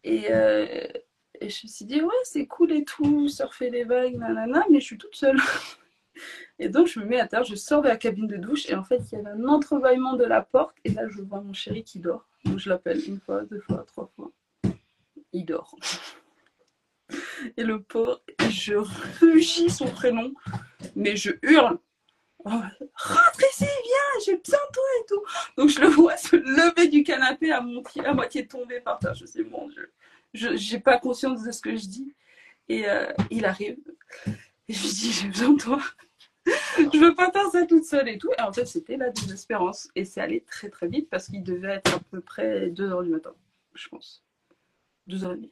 Speaker 2: Et je me suis dit, ouais, c'est cool et tout, surfer les vagues, nanana, mais je suis toute seule. Et donc, je me mets à terre, je sors de la cabine de douche et en fait, il y avait un entrebâillement de la porte et là, je vois mon chéri qui dort. Donc, je l'appelle une fois, deux fois, trois fois. Il dort. Et le pauvre, je rugis son prénom, mais je hurle. Oh, rentre ici, viens, j'ai besoin de toi et tout. Donc, je le vois se lever du canapé à moitié tomber par terre. Je sais, mon Dieu, je n'ai pas conscience de ce que je dis. Et il arrive. Et je lui dis, j'ai besoin de toi. Je veux pas faire ça toute seule et tout. Et en fait, c'était la désespérance. Et c'est allé très très vite parce qu'il devait être à peu près 2h du matin, je pense. 2h30.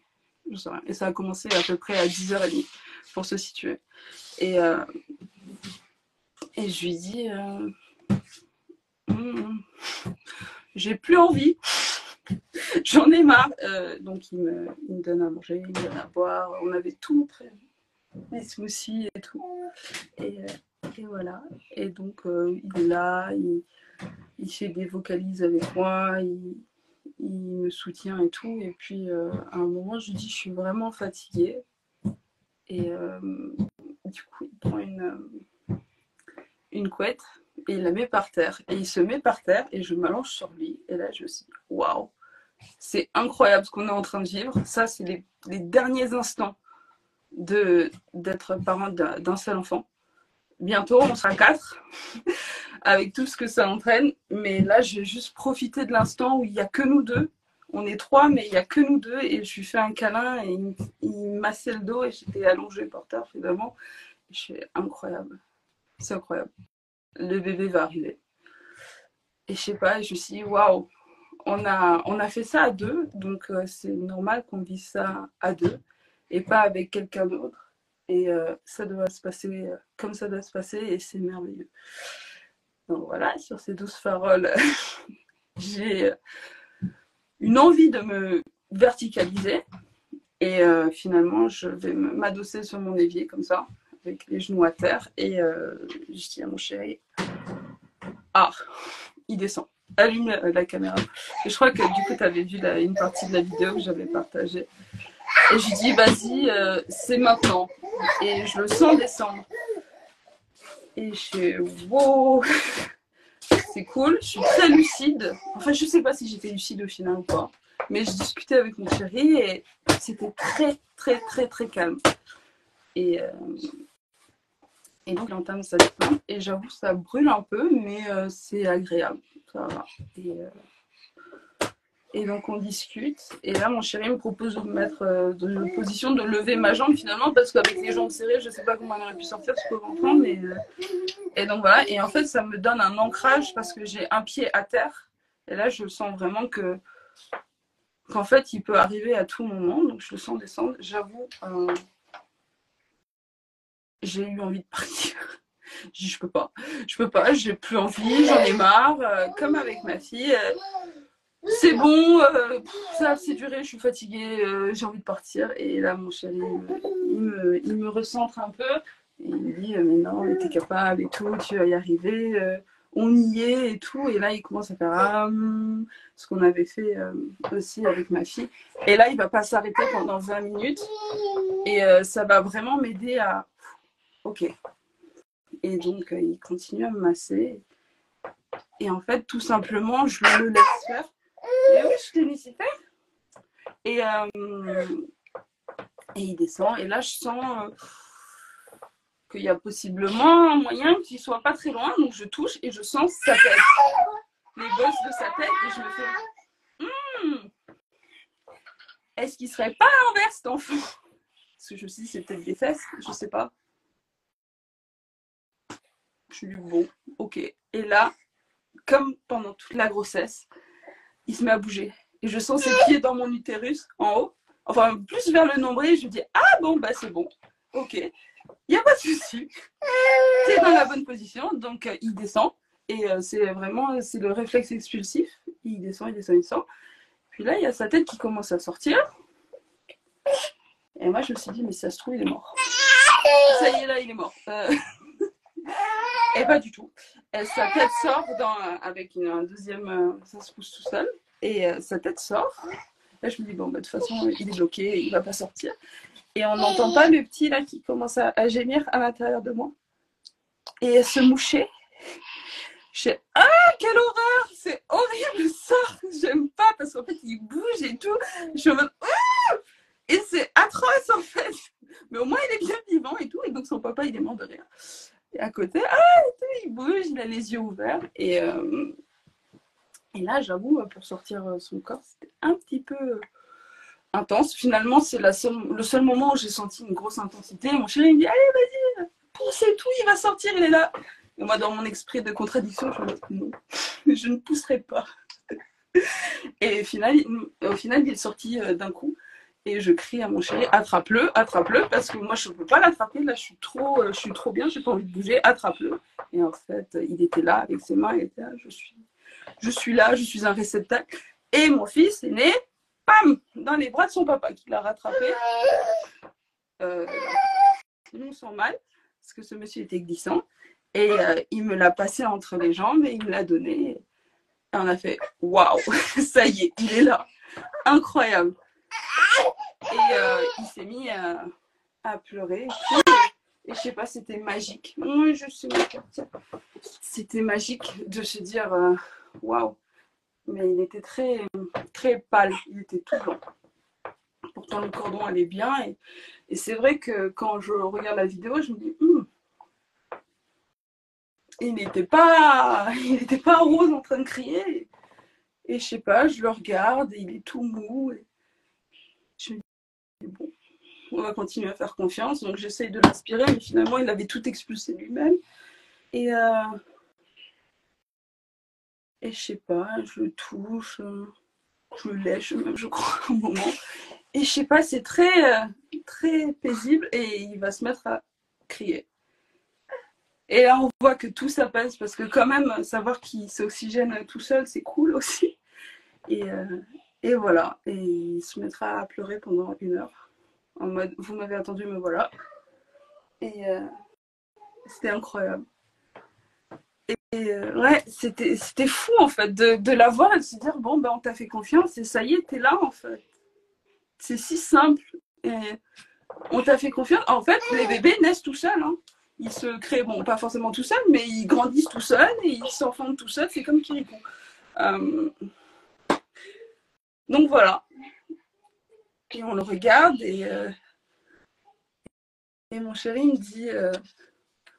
Speaker 2: Je sais rien. Et ça a commencé à peu près à 10h30 pour se situer. Et je lui dis, j'ai plus envie. J'en ai marre. Donc il me donne à manger, il me donne à boire. On avait tout prévu. Les smoothies et tout. Et voilà. Et donc, il est là, il fait des vocalises avec moi, il me soutient et tout. Et puis, à un moment, je lui dis, je suis vraiment fatiguée. Et du coup, il prend une couette et il la met par terre. Et il se met par terre et je m'allonge sur lui. Et là, je me suis dit, waouh, c'est incroyable ce qu'on est en train de vivre. Ça, c'est les derniers instants d'être parent d'un seul enfant. Bientôt, on sera 4, avec tout ce que ça entraîne. Mais là, j'ai juste profité de l'instant où il n'y a que nous deux. On est 3, mais il n'y a que nous deux. Et je lui fais un câlin et il massait le dos et j'étais allongée par terre, finalement. Et je fais incroyable. C'est incroyable. Le bébé va arriver. Et je sais pas, je me suis dit, waouh, on a fait ça à 2. Donc, c'est normal qu'on vise ça à 2 et pas avec quelqu'un d'autre. Et ça doit se passer comme ça doit se passer et c'est merveilleux. Donc voilà, sur ces douces paroles, j'ai une envie de me verticaliser et finalement je vais m'adosser sur mon évier comme ça, avec les genoux à terre et je dis à mon chéri, ah, il descend. Allume la caméra. Et je crois que du coup tu avais vu une partie de la vidéo que j'avais partagée. Et je lui dis, vas-y, c'est maintenant. Et je le sens descendre. Et je fais, wow, c'est cool. Je suis très lucide. Enfin, je sais pas si j'étais lucide au final ou pas. Mais je discutais avec mon chéri et c'était très, très, très, très calme. Et donc, il entame sa descente. Et j'avoue, ça brûle un peu, mais c'est agréable. Ça va. Et donc on discute. Et là, mon chéri me propose de me mettre dans une position de lever ma jambe finalement, parce qu'avec les jambes serrées, je sais pas comment on aurait pu sortir ce pauvre enfant. Mais et donc voilà. Et en fait, ça me donne un ancrage parce que j'ai un pied à terre. Et là, je sens vraiment qu'en fait, il peut arriver à tout moment. Donc je le sens descendre. J'avoue, j'ai eu envie de partir. Je dis, je peux pas, j'ai plus envie, j'en ai marre. Comme avec ma fille. C'est bon, ça a assez duré, je suis fatiguée, j'ai envie de partir. Et là, mon chéri, il me recentre un peu. Et il me dit, mais non, t'es capable et tout, tu vas y arriver, on y est et tout. Et là, il commence à faire ce qu'on avait fait aussi avec ma fille. Et là, il va pas s'arrêter pendant 20 minutes. Et ça va vraiment m'aider à... Ok. Et donc, il continue à me masser. Et en fait, tout simplement, je le laisse faire. Et oui, je t'ai laissé faire. Et il descend. Et là, je sens qu'il y a possiblement un moyen qu'il soit pas très loin. Donc, je touche et je sens sa tête. Les bosses de sa tête. Et je me fais... est-ce qu'il serait pas à l'envers, cet enfant? Parce que je me suis dit, c'est peut-être des fesses. Je sais pas. Je suis dit, bon, ok. Et là, comme pendant toute la grossesse, il se met à bouger. Et je sens ses pieds dans mon utérus, en haut. Enfin, plus vers le nombril. Je me dis, ah bon, bah c'est bon. Ok. Il n'y a pas de souci. C'est dans la bonne position. Donc, il descend. Et c'est vraiment, c'est le réflexe expulsif. Il descend, il descend, il descend. Puis là, il y a sa tête qui commence à sortir. Et moi, je me suis dit, mais si ça se trouve, il est mort. Ça y est, là, il est mort. Et pas du tout. Et sa tête sort avec un deuxième... ça se pousse tout seul. Et sa tête sort. Là, je me dis, bon, bah, de toute façon, il est bloqué, il ne va pas sortir. Et on n'entend pas le petit, là, qui commence à gémir à l'intérieur de moi. et elle se mouchait. Je fais ah quelle horreur, c'est horrible ça, j'aime pas parce qu'en fait il bouge et tout. Je suis en mode ah et c'est atroce en fait. Mais au moins il est bien vivant et tout et donc son papa il est mort de rire. Et à côté ah et tout, il bouge, il a les yeux ouverts et là j'avoue pour sortir son corps c'était un petit peu intense. Finalement c'est le seul moment où j'ai senti une grosse intensité. Mon chéri il me dit allez vas-y pousse et tout, il va sortir, il est là. Et moi, dans mon esprit de contradiction, je me dis non, je ne pousserai pas. Et au final, il est sorti d'un coup. Et je crie à mon chéri, attrape-le, parce que moi, je ne peux pas l'attraper. Là, je suis trop bien, je n'ai pas envie de bouger, attrape-le. Et en fait, il était là avec ses mains, il était là, je suis là, je suis un réceptacle. Et mon fils est né, pam, dans les bras de son papa qui l'a rattrapé. Non sans mal, parce que ce monsieur était glissant. Et il me l'a passé entre les jambes et il me l'a donné. Et on a fait waouh, ça y est, il est là. Incroyable. Et il s'est mis à pleurer. Et je sais pas, c'était magique. Oui, je sais pas. C'était magique de se dire waouh. Mais il était très, très pâle. Il était tout blanc. Pourtant, le cordon allait bien. Et c'est vrai que quand je regarde la vidéo, je me dis il n'était pas rose en train de crier. Et je sais pas, je le regarde et il est tout mou. Et je me dis, bon, on va continuer à faire confiance. Donc j'essaye de l'inspirer, mais finalement, il avait tout expulsé lui-même. Et je sais pas, je le touche, je le lèche même, je crois, au moment. Et je sais pas, c'est très, très paisible et il va se mettre à crier. Et là, on voit que tout s'apaise parce que quand même, savoir qu'il s'oxygène tout seul, c'est cool aussi. Et voilà, et il se mettra à pleurer pendant 1 heure, en mode vous m'avez attendu, me voilà. Et c'était incroyable. Et ouais, c'était fou en fait de la voir et de se dire bon ben on t'a fait confiance et ça y est, t'es là en fait. C'est si simple. Et on t'a fait confiance. En fait, les bébés naissent tout seuls. Hein. Ils se créent, bon, pas forcément tout seuls, mais ils grandissent tout seuls et ils s'enfantent tout seuls. C'est comme Kirikou. Donc voilà. Et on le regarde et mon chéri me dit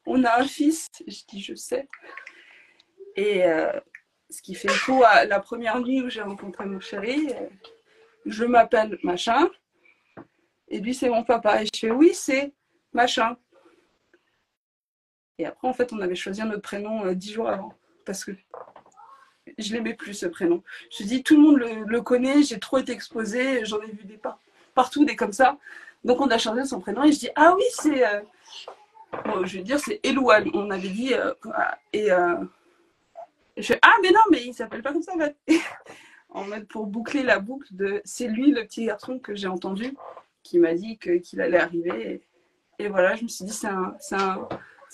Speaker 2: on a un fils. Je dis je sais. Et ce qui fait écho à la première nuit où j'ai rencontré mon chéri. Je m'appelle machin. Et lui, c'est mon papa. Et je fais oui, c'est machin. Et après, en fait, on avait choisi notre prénom 10 jours avant. Parce que je l'aimais plus, ce prénom. Je me dis, tout le monde le connaît, j'ai trop été exposée, j'en ai vu des partout, des comme ça. Donc, on a changé son prénom. Et je dis, ah oui, c'est... Bon, je vais dire, c'est Elouane. On avait dit... et je fais, ah, mais non, mais il s'appelle pas comme ça, en fait. En mode pour boucler la boucle de... C'est lui, le petit garçon que j'ai entendu, qui m'a dit qu'il allait arriver. Et voilà, je me suis dit, c'est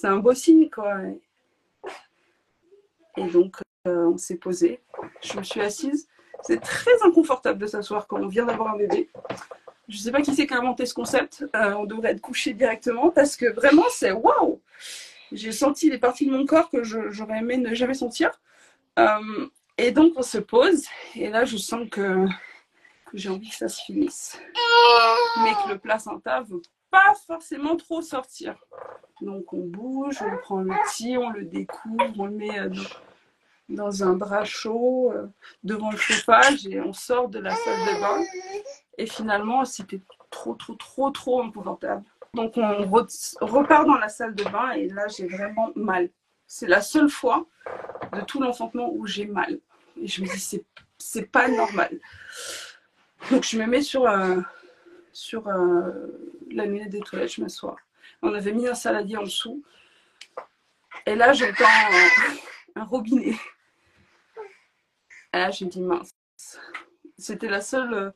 Speaker 2: un beau signe, quoi. Et donc, on s'est posé. Je me suis assise. C'est très inconfortable de s'asseoir quand on vient d'avoir un bébé. Je ne sais pas qui c'est qui a inventé ce concept. On devrait être couché directement parce que vraiment, c'est waouh! J'ai senti des parties de mon corps que j'aurais aimé ne jamais sentir. Et donc, on se pose. Et là, je sens que j'ai envie que ça se finisse. Mais que le placenta ne veut pas forcément trop sortir. Donc, on bouge, on prend le petit, on le découvre, on le met dans un drap chaud devant le chauffage et on sort de la salle de bain. Et finalement, c'était trop inconfortable. Donc, on repart dans la salle de bain et là, j'ai vraiment mal. C'est la seule fois de tout l'enfantement où j'ai mal. Et je me dis, c'est pas normal. Donc, je me mets sur la lunette des toilettes, je m'assois. On avait mis un saladier en dessous. Et là, j'entends un robinet. Et là, j'ai dit mince. C'était la seule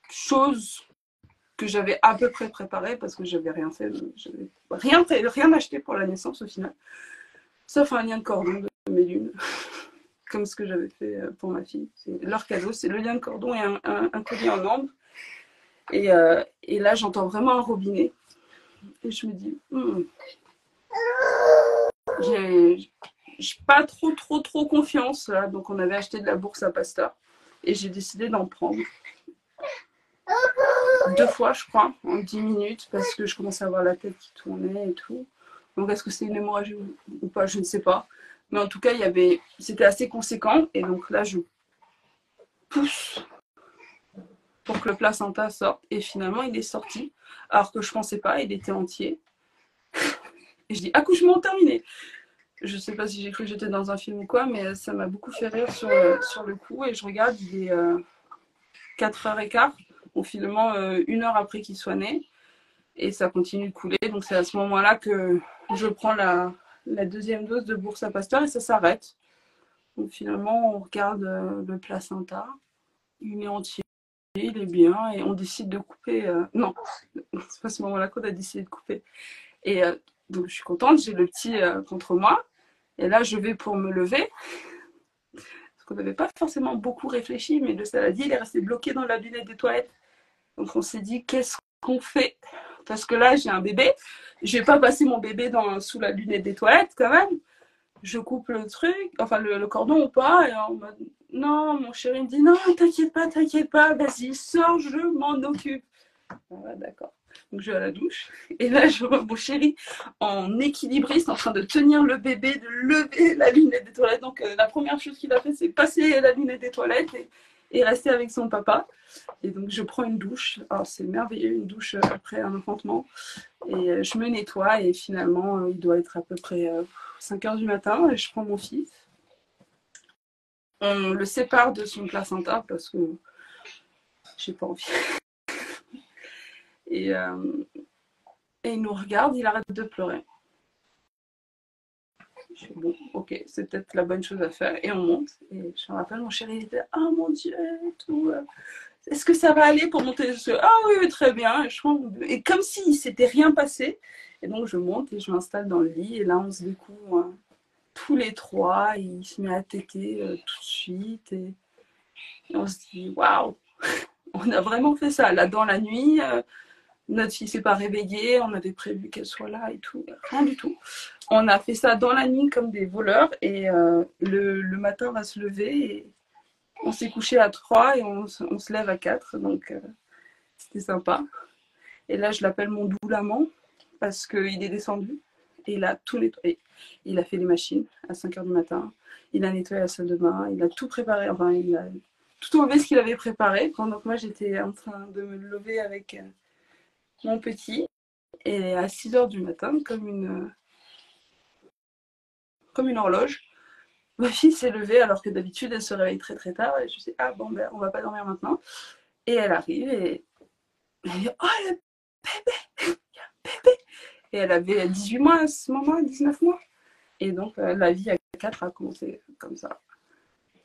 Speaker 2: chose que j'avais à peu près préparée parce que j'avais rien fait. J'avais rien acheté pour la naissance au final. Sauf un lien de cordon de mes lunes. Comme ce que j'avais fait pour ma fille. C'est leur cadeau, c'est le lien de cordon et un collier en ambre. Et là, j'entends vraiment un robinet. Et je me dis, j'ai pas trop confiance là. Donc on avait acheté de la bourse à Pasteur et j'ai décidé d'en prendre 2 fois, je crois, en 10 minutes parce que je commençais à avoir la tête qui tournait et tout. Donc est-ce que c'est une hémorragie ou pas, je ne sais pas. Mais en tout cas, c'était assez conséquent et donc là je pousse pour que le placenta sorte et finalement il est sorti alors que je pensais pas, il était entier. Et je dis accouchement terminé. Je sais pas si j'ai cru que j'étais dans un film ou quoi, mais ça m'a beaucoup fait rire sur le coup. Et je regarde, il est 4h15, bon, finalement 1 heure après qu'il soit né. Et ça continue de couler. Donc c'est à ce moment-là que je prends la deuxième dose de bourse à Pasteur et ça s'arrête. Donc finalement, on regarde le placenta. Il est entier, il est bien. Et on décide de couper. Non, c'est pas à ce moment-là qu'on a décidé de couper. Et donc je suis contente, j'ai le petit contre moi. Et là, je vais pour me lever. Parce qu'on n'avait pas forcément beaucoup réfléchi, mais le saladier, il est resté bloqué dans la lunette des toilettes. Donc on s'est dit, qu'est-ce qu'on fait? Parce que là, j'ai un bébé. Je vais pas passer mon bébé sous la lunette des toilettes quand même. Je coupe le truc, enfin le cordon ou pas. Et en mode, non, mon chéri me dit, non, t'inquiète pas, vas-y, sors, je m'en occupe. Ah, d'accord. Donc je vais à la douche. Et là, je vois mon chéri en équilibriste en train de tenir le bébé, de lever la lunette des toilettes. Donc la première chose qu'il a fait, c'est passer la lunette des toilettes et rester avec son papa. Et donc je prends une douche. Alors c'est merveilleux, une douche après un enfantement. Et je me nettoie et finalement, il doit être à peu près 5h du matin. Et je prends mon fils. On le sépare de son placenta parce que j'ai pas envie. Et il nous regarde, il arrête de pleurer. Je dis, bon, ok, c'est peut-être la bonne chose à faire. Et on monte. Et je me rappelle, mon chéri, il était, ah mon Dieu, et tout. Est-ce que ça va aller pour monter? Ah oui, oui, très bien. Et comme s'il s'était rien passé. Et donc, je monte et je m'installe dans le lit. Et là, on se découvre tous les trois. Et il se met à téter tout de suite. Et on se dit, waouh, on a vraiment fait ça. Là, dans la nuit, notre fille s'est pas réveillée. On avait prévu qu'elle soit là et tout. Rien du tout. On a fait ça dans la nuit comme des voleurs et le matin on va se lever et on s'est couché à 3 et on se lève à 4, donc c'était sympa. Et là je l'appelle mon doux amant parce qu'il est descendu et il a tout nettoyé. Il a fait les machines à 5h du matin, il a nettoyé la salle de bain, il a tout préparé, enfin il a tout enlevé ce qu'il avait préparé pendant que moi j'étais en train de me lever avec mon petit. Et à 6h du matin, comme une horloge, ma fille s'est levée alors que d'habitude elle se réveille très très tard et je me suis dit, ah bon ben on va pas dormir maintenant. Et elle arrive et elle dit, oh le bébé, il y a un bébé. Et elle avait 18 mois à ce moment, 19 mois. Et donc la vie à 4 a commencé comme ça.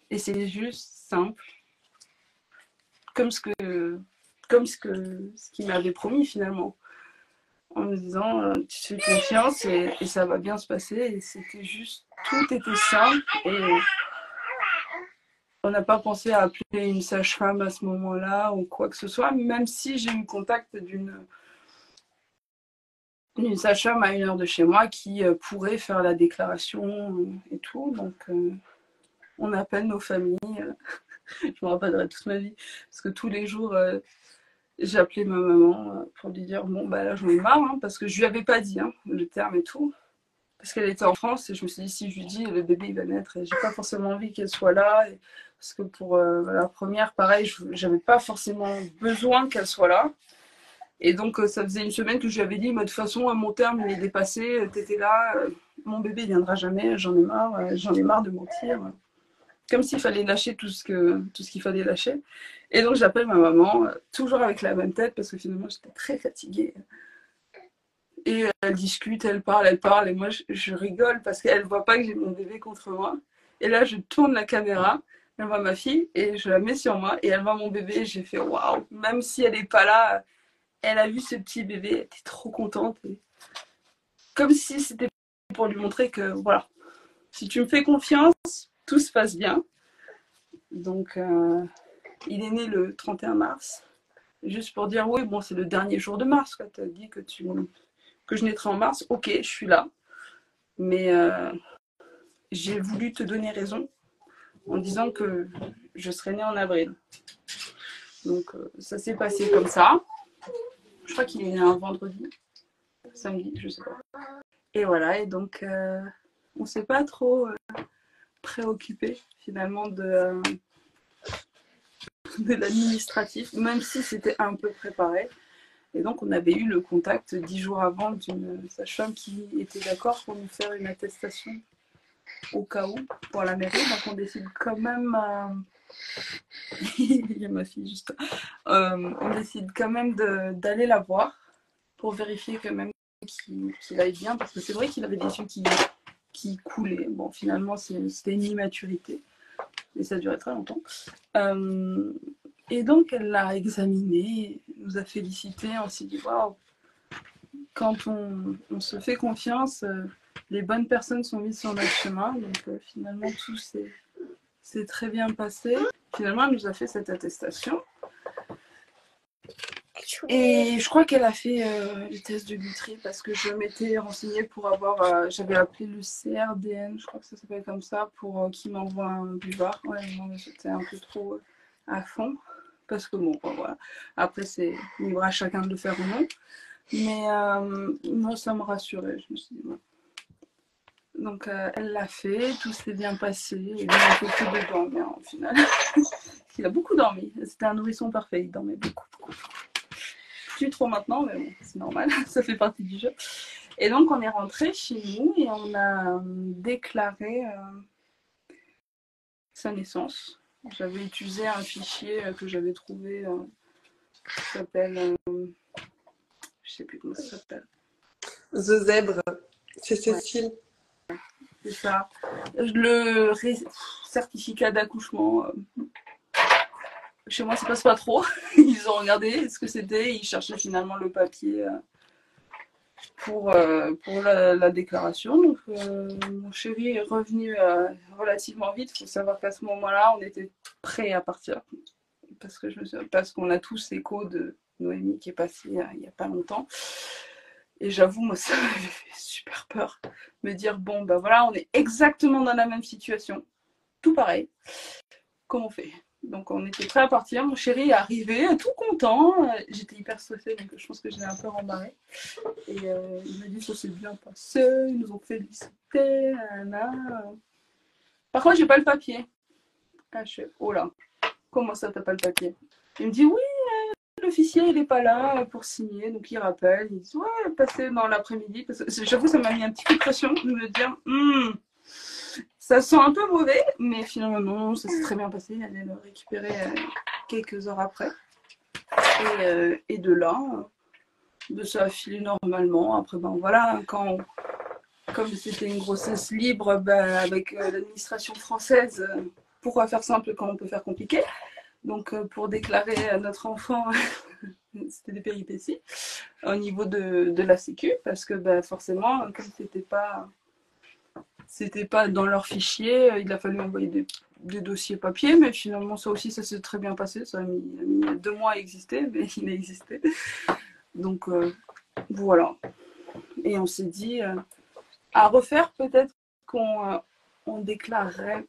Speaker 2: Et c'est juste simple, comme ce qu'il m'avait promis finalement. En me disant, tu te fais confiance et ça va bien se passer. Et c'était juste, tout était simple et on n'a pas pensé à appeler une sage-femme à ce moment-là ou quoi que ce soit, même si j'ai eu contact d'une sage-femme à 1 heure de chez moi qui pourrait faire la déclaration et tout. Donc, on appelle nos familles. Je me rappellerai toute ma vie. Parce que tous les jours, j'appelais ma maman pour lui dire, bon, bah là, j'en ai marre, hein, parce que je lui avais pas dit le terme et tout. Parce qu'elle était en France et je me suis dit, si je lui dis, le bébé il va naître et j'ai pas forcément envie qu'elle soit là. Parce que pour la première, pareil, j'avais pas forcément besoin qu'elle soit là. Et donc, ça faisait une semaine que je lui avais dit, de toute façon, mon terme il est dépassé, t'étais là, mon bébé il viendra jamais, j'en ai marre de mentir. Comme s'il fallait lâcher tout ce qu'il fallait lâcher. Et donc, j'appelle ma maman, toujours avec la même tête, parce que finalement, j'étais très fatiguée. Et elle discute, elle parle, et moi je rigole parce qu'elle voit pas que j'ai mon bébé contre moi. Et là, je tourne la caméra, elle voit ma fille, et je la mets sur moi, et elle voit mon bébé, et j'ai fait waouh, même si elle est pas là, elle a vu ce petit bébé, elle était trop contente. Et comme si c'était pour lui montrer que voilà, si tu me fais confiance, tout se passe bien. Donc, il est né le 31 mars. Juste pour dire, oui, bon, c'est le dernier jour de mars, tu as dit que je naîtrai en mars, ok, je suis là. Mais j'ai voulu te donner raison en disant que je serais née en avril. Donc ça s'est passé comme ça. Je crois qu'il est né un vendredi, samedi, je sais pas. Et voilà, et donc on s'est pas trop préoccupé finalement de l'administratif, même si c'était un peu préparé. Et donc on avait eu le contact 10 jours avant d'une sage-femme qui était d'accord pour nous faire une attestation au cas où pour la mairie. Donc on décide quand même il y a ma fille juste on décide quand même d'aller la voir pour vérifier quand même qu'il aille bien, parce que c'est vrai qu'il avait des yeux qui coulaient. Bon, finalement c'était une immaturité et ça durait très longtemps. Et donc elle l'a examiné, nous a félicité, on s'est dit waouh, quand on se fait confiance, les bonnes personnes sont mises sur notre chemin. Donc finalement tout s'est très bien passé. Finalement elle nous a fait cette attestation. Et je crois qu'elle a fait les tests de Guthrie parce que je m'étais renseignée pour avoir, j'avais appelé le CRDN, je crois que ça s'appelle comme ça, pour qu'il m'envoie un buvard. Ouais, non, c'était un peu trop à fond parce que bon, voilà. Après c'est libre à chacun de le faire ou non. Mais moi ça me rassurait, je me suis dit bon. Donc elle l'a fait, tout s'est bien passé, et lui il a fait que de dormir au final. Il a beaucoup dormi, c'était un nourrisson parfait, il dormait beaucoup. Plus trop maintenant, mais bon, c'est normal, ça fait partie du jeu. Et donc on est rentré chez nous et on a déclaré sa naissance. J'avais utilisé un fichier que j'avais trouvé qui s'appelle, je sais plus comment ça s'appelle.
Speaker 1: The Zèbre, c'est Cécile.
Speaker 2: Ouais, c'est ça. Le certificat d'accouchement. Chez moi, ça passe pas trop. Ils ont regardé ce que c'était. Ils cherchaient finalement le papier pour la déclaration. Donc, mon chéri est revenu relativement vite. Il faut savoir qu'à ce moment-là, on était prêts à partir. Parce qu'on a tous écho de Noémie qui est passée il n'y a pas longtemps. Et j'avoue, moi, ça m'avait fait super peur. Me dire, bon, ben voilà, on est exactement dans la même situation. Tout pareil. Comment on fait ? Donc on était prêts à partir, mon chéri est arrivé, tout content. J'étais hyper stressée, donc je pense que j'ai un peu rembarré. Et il m'a dit ça s'est bien passé, ils nous ont félicité, Par contre, j'ai pas le papier. Ah, je fais, oh là, comment ça t'as pas le papier ? Il me dit oui, l'officier il est pas là pour signer, donc il rappelle, il dit ouais, passez dans l'après-midi. Parce que j'avoue, ça m'a mis un petit coup de pression de me dire ça sent un peu mauvais, mais finalement non, ça s'est très bien passé. Il allait le récupérer quelques heures après. Et de là, ça a filé normalement. Après, ben voilà, comme c'était une grossesse libre, ben, avec l'administration française, pourquoi faire simple quand on peut faire compliqué ? Donc pour déclarer notre enfant, c'était des péripéties au niveau de la sécu, parce que ben, forcément, comme c'était pas dans leur fichier, il a fallu envoyer des dossiers papier, mais finalement ça aussi ça s'est très bien passé. Ça a mis 2 mois à exister, mais il a existé. Donc voilà. Et on s'est dit à refaire, peut-être qu'on déclarerait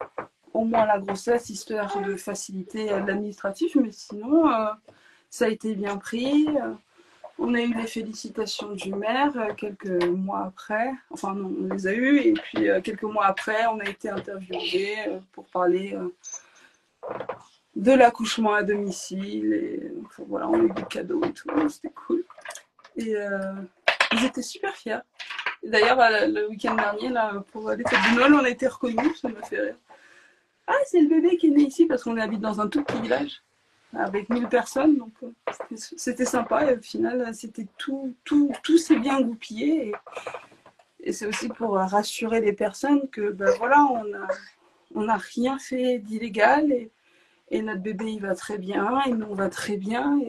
Speaker 2: au moins la grossesse, histoire de faciliter l'administratif, mais sinon ça a été bien pris. On a eu les félicitations du maire quelques mois après. Enfin non, on les a eues. Et puis quelques mois après, on a été interviewés pour parler de l'accouchement à domicile. Et enfin, voilà, on a eu des cadeaux et tout. C'était cool. Et ils étaient super fiers. D'ailleurs, le week-end dernier, là, pour les fêtes de Noël, on a été reconnus. Ça m'a fait rire. Ah, c'est le bébé qui est né ici parce qu'on habite dans un tout petit village avec 1000 personnes, donc c'était sympa. Et au final, c'était tout s'est bien goupillé. Et c'est aussi pour rassurer les personnes que ben voilà, on n'a rien fait d'illégal et notre bébé il va très bien et nous on va très bien.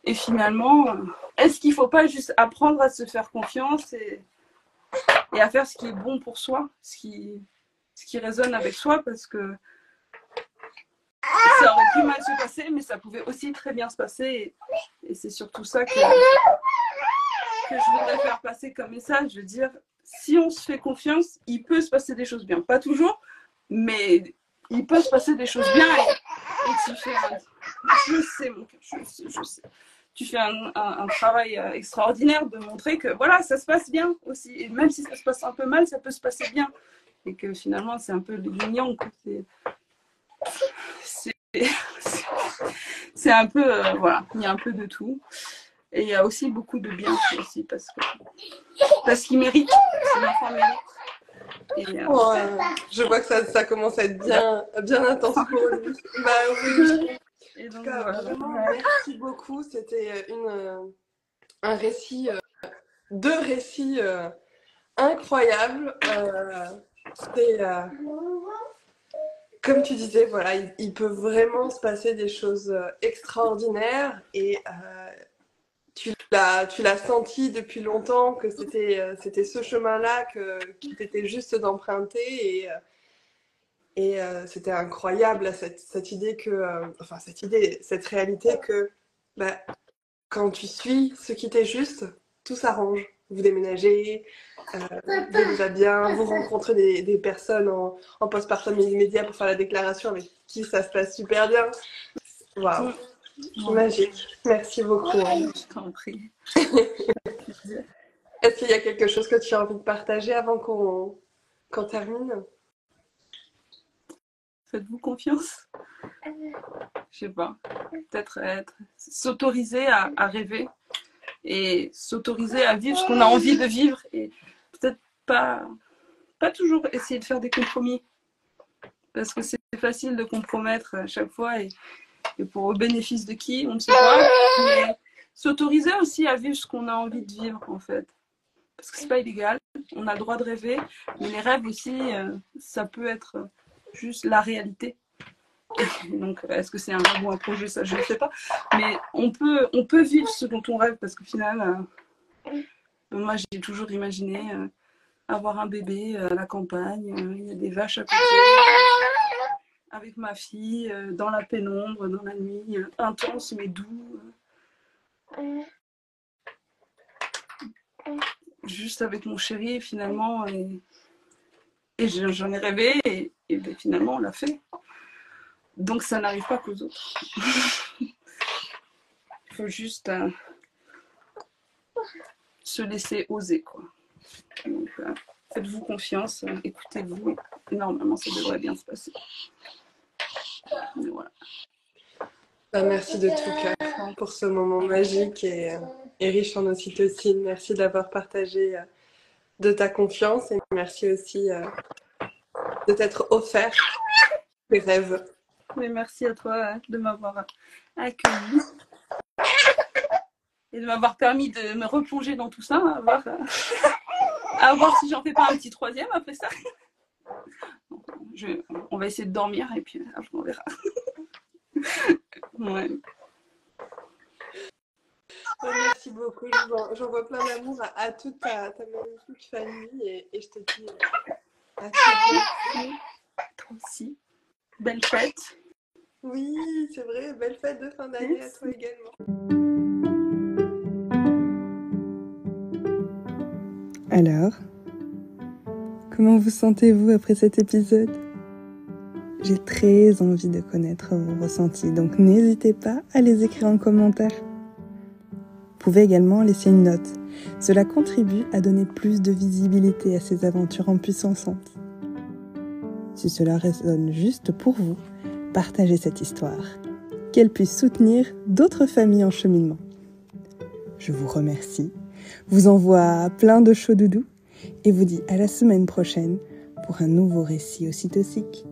Speaker 2: Et finalement, est-ce qu'il ne faut pas juste apprendre à se faire confiance et à faire ce qui est bon pour soi, ce qui résonne avec soi, parce que ça aurait pu mal se passer, mais ça pouvait aussi très bien se passer. Et c'est surtout ça que je voudrais faire passer comme message. Je veux dire, si on se fait confiance, il peut se passer des choses bien. Pas toujours, mais il peut se passer des choses bien. Et tu fais je sais, mon cœur, je sais. Tu fais un travail extraordinaire de montrer que voilà, ça se passe bien aussi. Et même si ça se passe un peu mal, ça peut se passer bien. Et que finalement, c'est un peu le yin-yang. C'est un peu, voilà, il y a un peu de tout. Et il y a aussi beaucoup de bien aussi, parce qu'il mérite, c'est l'enfant mérite. Et,
Speaker 1: je vois que ça commence à être bien intense pour lui. Bah oui. Et donc, en tout cas, voilà. Vraiment, merci beaucoup. C'était un récit, deux récits incroyables. Comme tu disais, voilà, il peut vraiment se passer des choses extraordinaires et tu l'as senti depuis longtemps que c'était ce chemin-là qu'il t'était juste d'emprunter et c'était incroyable cette idée cette réalité que bah, quand tu suis ce qui t'est juste, tout s'arrange. Vous déménagez, vous allez déjà bien, vous rencontrez des personnes en postpartum immédiat pour faire la déclaration avec qui ça se passe super bien. Waouh, magique. Merci beaucoup.
Speaker 2: Je t'en prie.
Speaker 1: Est-ce qu'il y a quelque chose que tu as envie de partager avant qu'on termine?
Speaker 2: Faites-vous confiance. Je sais pas. Peut-être s'autoriser à rêver et s'autoriser à vivre ce qu'on a envie de vivre et peut-être pas toujours essayer de faire des compromis parce que c'est facile de compromettre à chaque fois et pour au bénéfice de qui, on ne sait pas, mais s'autoriser aussi à vivre ce qu'on a envie de vivre en fait. Parce que c'est pas illégal, on a le droit de rêver, mais les rêves aussi, ça peut être juste la réalité. Donc, est-ce que c'est un rêve ou un projet, ça je ne sais pas. Mais on peut vivre ce dont on rêve parce qu'au final, moi j'ai toujours imaginé avoir un bébé à la campagne, il y a des vaches à côté, avec ma fille, dans la pénombre, dans la nuit, intense mais doux. Juste avec mon chéri finalement et j'en ai rêvé et ben, finalement on l'a fait, donc ça n'arrive pas qu'aux autres. Il faut juste se laisser oser quoi. Donc faites-vous confiance, écoutez-vous et normalement ça devrait bien se passer. Mais voilà.
Speaker 1: Bah, merci de tout cœur pour ce moment magique et riche en ocytocine. Merci d'avoir partagé de ta confiance et merci aussi de t'être offert tes rêves.
Speaker 2: Oui, merci à toi de m'avoir accueilli et de m'avoir permis de me replonger dans tout ça, à voir si j'en fais pas un petit troisième après ça. On va essayer de dormir et puis après on verra. Ouais.
Speaker 1: Merci beaucoup. J'envoie plein d'amour à toute ta magnifique famille et je te dis à très bientôt.
Speaker 2: Toi aussi. Belle fête.
Speaker 1: Oui, c'est vrai. Belle fête de fin d'année à toi également. Alors, comment vous sentez-vous après cet épisode ? J'ai très envie de connaître vos ressentis, donc n'hésitez pas à les écrire en commentaire. Vous pouvez également laisser une note. Cela contribue à donner plus de visibilité à ces aventures en puissançantes. Si cela résonne juste pour vous, partagez cette histoire, qu'elle puisse soutenir d'autres familles en cheminement. Je vous remercie, vous envoie plein de chaud doudou et vous dis à la semaine prochaine pour un nouveau récit ocytocique.